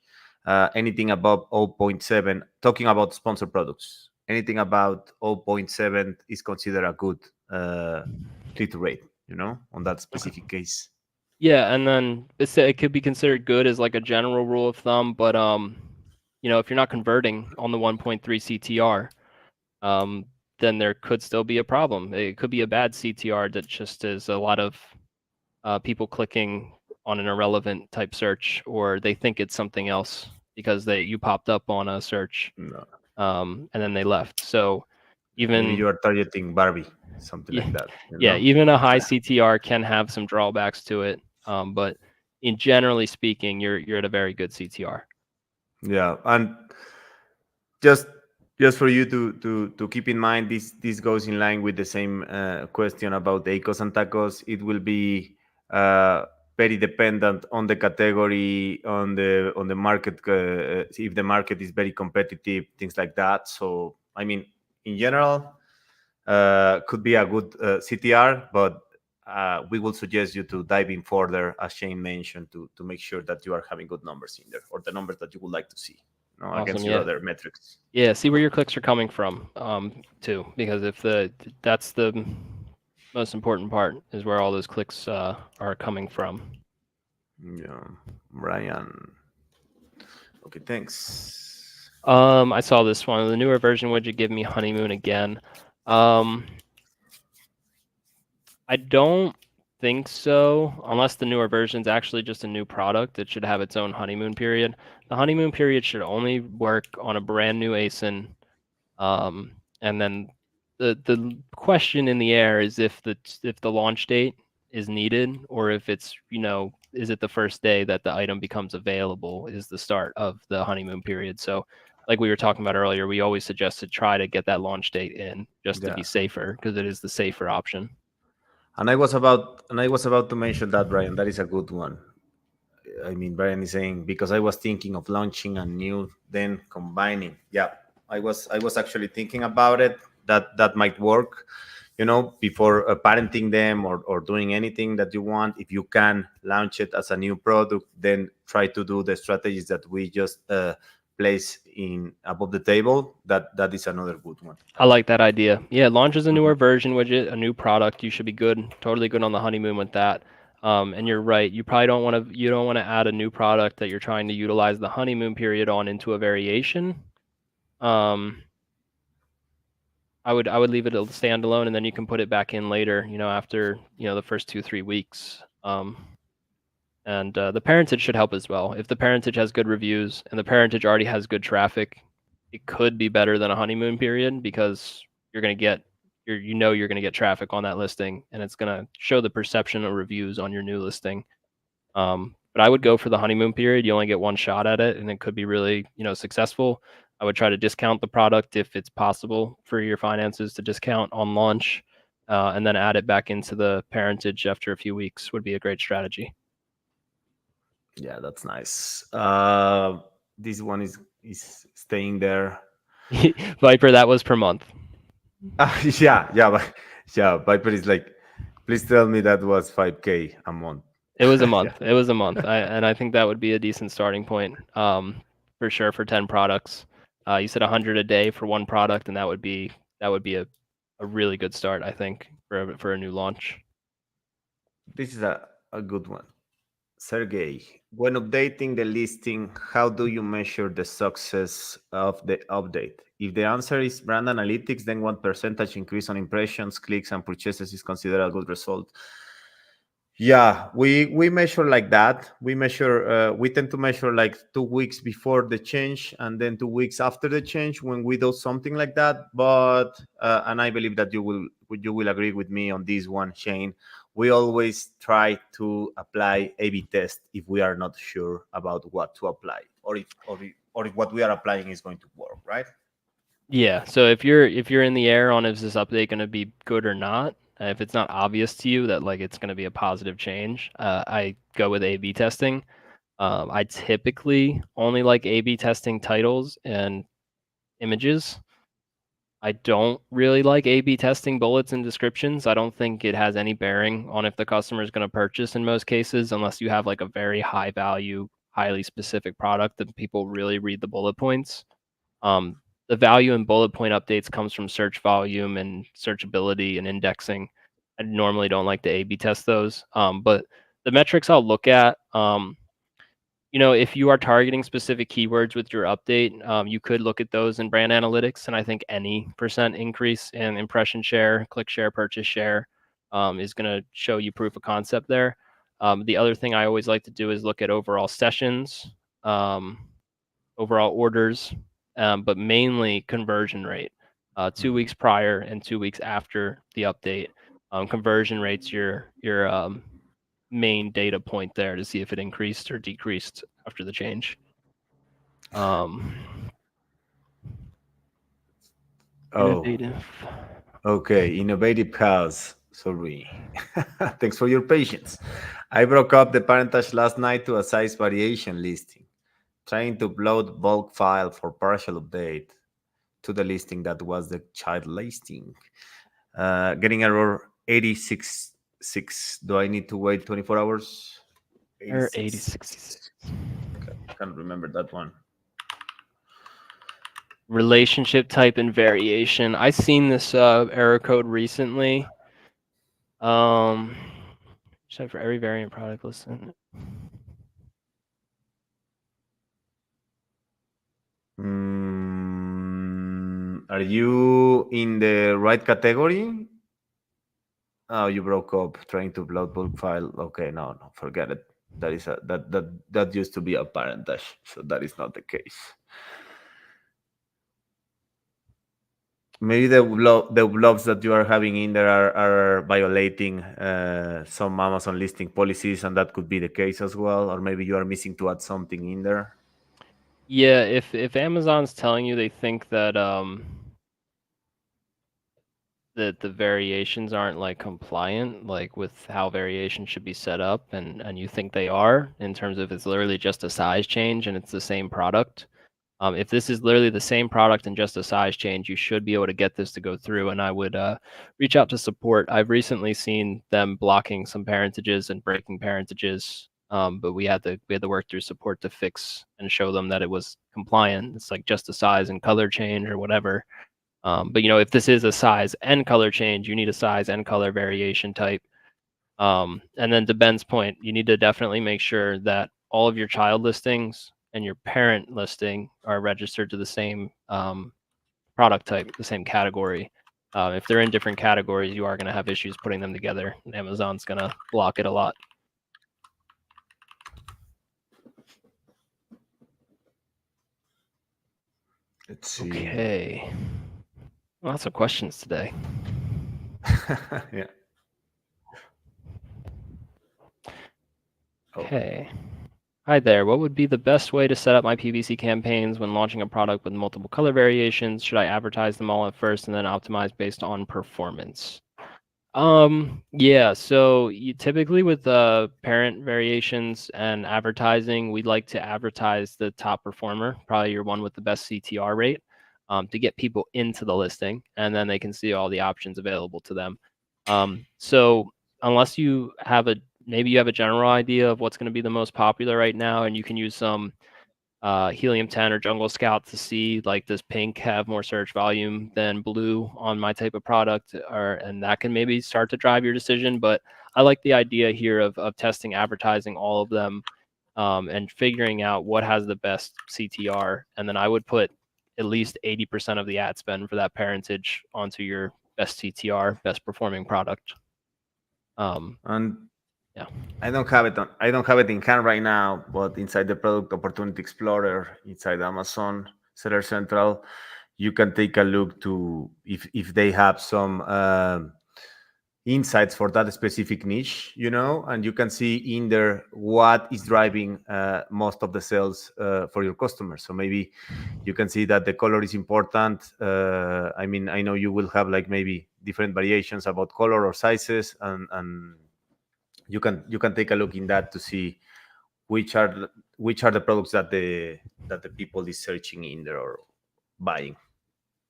Anything above 0.7, talking about sponsored products, anything about 0.7 is considered a good click rate, on that specific case. Yeah, and then it could be considered good as like a general rule of thumb, but if you're not converting on the 1.3 CTR, then there could still be a problem. It could be a bad CTR that just is a lot of people clicking on an irrelevant type search, or they think it's something else because you popped up on a search, No. and then they left. So Maybe even you are targeting Barbie, something like that, yeah, even a high CTR can have some drawbacks to it, but in generally speaking, you're at a very good CTR. Yeah, and just just for you to keep in mind, this goes in line with the same question about ACOS and TACOS. It will be very dependent on the category, on the market, if the market is very competitive, things like that. So I mean, in general, could be a good CTR, but we will suggest you to dive in further, as Shane mentioned, to make sure that you are having good numbers in there, or the numbers that you would like to see, Awesome, against your yeah. other metrics. Yeah, see where your clicks are coming from, too, because that's the most important part is where all those clicks are coming from. Yeah, Brian. Okay, thanks. I saw this one. The newer version, would you give me Honeymoon again? I don't think so, unless the newer version is actually just a new product. It should have its own honeymoon period. The honeymoon period should only work on a brand new ASIN. And then the question in the air is if the launch date is needed, or if it's, is it the first day that the item becomes available is the start of the honeymoon period. So like we were talking about earlier, we always suggest to try to get that launch date in just to Yeah, be safer, because it is the safer option. and I was about to mention that, Brian. That is a good one. I mean, Brian is saying, because I was thinking of launching a new, then combining. Yeah, I was actually thinking about it. That might work. Before parenting them, or doing anything that you want, if you can launch it as a new product, then try to do the strategies that we just place in above the table. That is another good one. I like that idea. Yeah, launch as a Mhm. newer version widget, a new product. You should be good, totally good on the honeymoon with that. And you're right. You probably don't want to add a new product that you're trying to utilize the honeymoon period on into a variation. Um, I would leave it a standalone, and then you can put it back in later. After the first 2-3 weeks. And the parentage should help as well. If the parentage has good reviews and the parentage already has good traffic, it could be better than a honeymoon period, because you're going to get you're going to get traffic on that listing, and it's going to show the perception of reviews on your new listing. But I would go for the honeymoon period. You only get one shot at it, and it could be really successful. I would try to discount the product if it's possible for your finances to discount on launch, and then add it back into the parentage after a few weeks would be a great strategy. Yeah, that's nice. This one is staying there. Viper, that was per month. Yeah, yeah, yeah. Viper is like, please tell me that was 5K a month. It was a Yeah, month. It was a month. And I think that would be a decent starting point, for sure, for 10 products. You said 100 a day for one product, and that would be a really good start, I think, for a new launch. this is a good one. Sergey, when updating the listing, how do you measure the success of the update? If the answer is brand analytics, then what percentage increase on impressions, clicks, and purchases is considered a good result? Yeah, we measure like that. We tend to measure like 2 weeks before the change, and then 2 weeks after the change when we do something like that. But and I believe that you will agree with me on this one, Shane. We always try to apply A/B test if we are not sure about what to apply, or if what we are applying is going to work, right? Yeah. So if you're in the air on is this update going to be good or not, if it's not obvious to you that like it's going to be a positive change, I go with A/B testing. I typically only like A/B testing titles and images. I don't really like A/B testing bullets and descriptions. I don't think it has any bearing on if the customer is going to purchase in most cases, unless you have like a very high value, highly specific product that people really read the bullet points. Um, the value in bullet point updates comes from search volume and searchability and indexing. I normally don't like to A/B test those, but the metrics I'll look at, if you are targeting specific keywords with your update, you could look at those in brand analytics. And I think any % increase in impression share, click share, purchase share is going to show you proof of concept there. The other thing I always like to do is look at overall sessions, overall orders, but mainly conversion rate. 2 weeks prior and 2 weeks after the update, conversion rate's your main data point there to see if it increased or decreased after the change. Innovative. Okay, innovative house. Sorry. Thanks for your patience. I broke up the parentage last night to a size variation listing, trying to upload bulk file for partial update to the listing that was the child listing. Getting error 86.6. Do I need to wait 24 hours? Error 8066. Okay, can't remember that one. Relationship type and variation. I seen this error code recently. Check for every variant product listing. Are you in the right category? Oh, you broke up trying to upload bulk file. Okay, no, forget it. That is that used to be a parentage, so that is not the case. Maybe the blobs that you are having in there are violating some Amazon listing policies, and that could be the case as well. Or maybe you are missing to add something in there. Yeah, if Amazon's telling you they think that that the variations aren't like compliant, like with how variations should be set up, and you think they are in terms of it's literally just a size change and it's the same product. If this is literally the same product and just a size change, you should be able to get this to go through. And I would reach out to support. I've recently seen them blocking some parentages and breaking parentages, but we had to work through support to fix and show them that it was compliant. It's like just a size and color change or whatever. But if this is a size and color change, you need a size and color variation type. And then to Ben's point, you need to definitely make sure that all of your child listings and your parent listing are registered to the same product type, the same category. If they're in different categories, you are going to have issues putting them together. And Amazon's going to block it a lot. Let's see. Okay. Lots of questions today. Yeah. Okay. Hi there. What would be the best way to set up my PPC campaigns when launching a product with multiple color variations? Should I advertise them all at first and then optimize based on performance? Yeah, so you typically with parent variations and advertising, we'd like to advertise the top performer, probably your one with the best CTR rate, to get people into the listing, and then they can see all the options available to them. So unless you have maybe you have a general idea of what's going to be the most popular right now, and you can use some Helium 10 or Jungle Scout to see, like, does pink have more search volume than blue on my type of product, and that can maybe start to drive your decision. But I like the idea here of testing advertising all of them, and figuring out what has the best CTR, and then I would put at least 80% of the ad spend for that parentage onto your best CTR, best performing product. And yeah, I don't have it in hand right now, but inside the Product Opportunity Explorer, inside Amazon Seller Central, you can take a look to if they have some insights for that specific niche, and you can see in there what is driving most of the sales for your customers. So maybe you can see that the color is important. I know you will have like maybe different variations about color or sizes, and you can take a look in that to see which are the products that the people is searching in there or buying.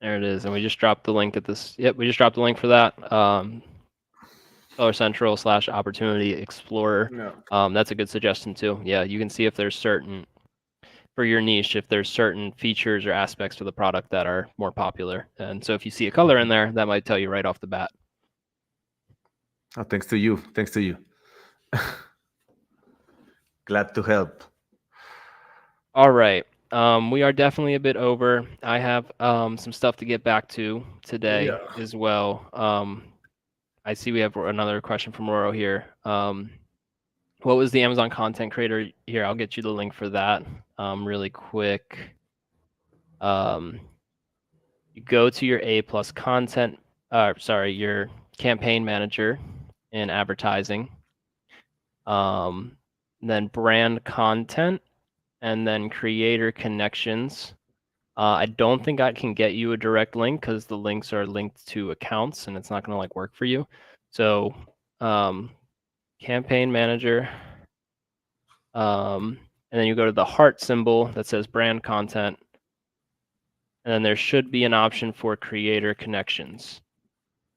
There it is, and we just dropped the link at this. Yep, we just dropped the link for that. Seller Central / Opportunity Explorer. No. That's a good suggestion too. Yeah, you can see if there's certain, for your niche, if there's certain features or aspects to the product that are more popular. And so if you see a color in there, that might tell you right off the bat. Oh, thanks to you. Glad to help. All right. We are definitely a bit over. I have some stuff to get back to today as well. I see we have another question from Roro here. What was the Amazon content creator? Here, I'll get you the link for that really quick. You go to your A+ content, your campaign manager in advertising, then brand content, and then creator connections. I don't think I can get you a direct link because the links are linked to accounts and it's not going to like work for you. So campaign manager, and then you go to the heart symbol that says brand content, and then there should be an option for creator connections.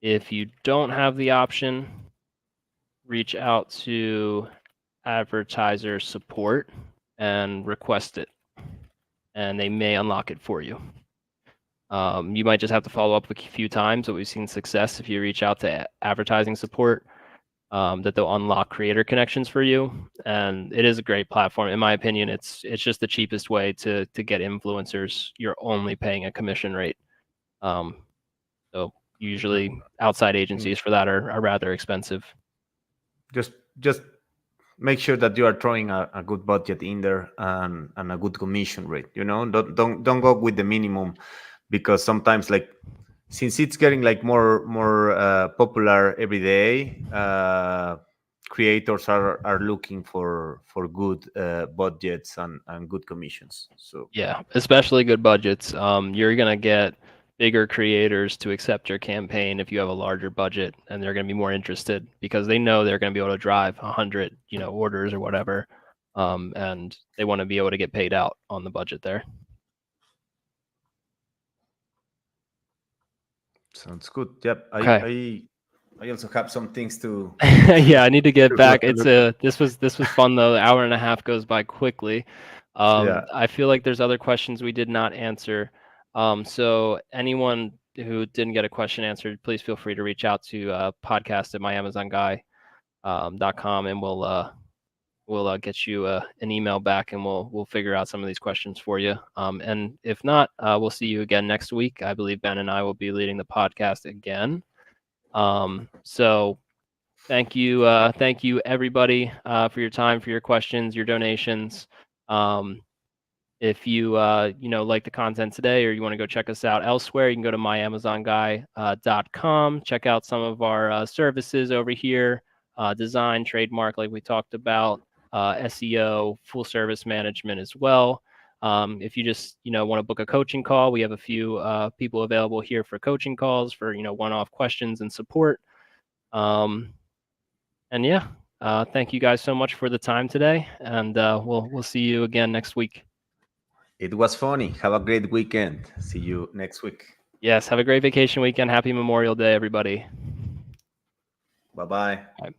If you don't have the option, reach out to advertiser support and request it, and they may unlock it for you. You might just have to follow up a few times, but we've seen success if you reach out to advertising support, that they'll unlock creator connections for you. And it is a great platform. In my opinion, it's just the cheapest way to get influencers. You're only paying a commission rate. So usually outside agencies for that are rather expensive. Just make sure that you are throwing a good budget in there and a good commission rate. Don't go with the minimum, because sometimes, like, since it's getting like more popular every day, creators are looking for good budgets and good commissions. So yeah, especially good budgets. You're gonna get bigger creators to accept your campaign if you have a larger budget, and they're going to be more interested because they know they're going to be able to drive 100, orders or whatever, and they want to be able to get paid out on the budget there. Sounds good. Yep. Okay. I also have some things to. Yeah, I need to get back. This was fun though. The hour and a half goes by quickly. Yeah. I feel like there's other questions we did not answer. So anyone who didn't get a question answered, please feel free to reach out to podcast@myamazonguy.com, and we'll get you an email back, and we'll figure out some of these questions for you. And if not, we'll see you again next week. I believe Ben and I will be leading the podcast again. So thank you everybody for your time, for your questions, your donations. If you like the content today, or you want to go check us out elsewhere, you can go to myamazonguy.com. Check out some of our services over here: design, trademark, like we talked about, SEO, full service management as well. If you just want to book a coaching call, we have a few people available here for coaching calls for one-off questions and support. And yeah, thank you guys so much for the time today, and we'll see you again next week. It was funny. Have a great weekend. See you next week. Yes, have a great vacation weekend. Happy Memorial Day, everybody. Bye-bye. Bye.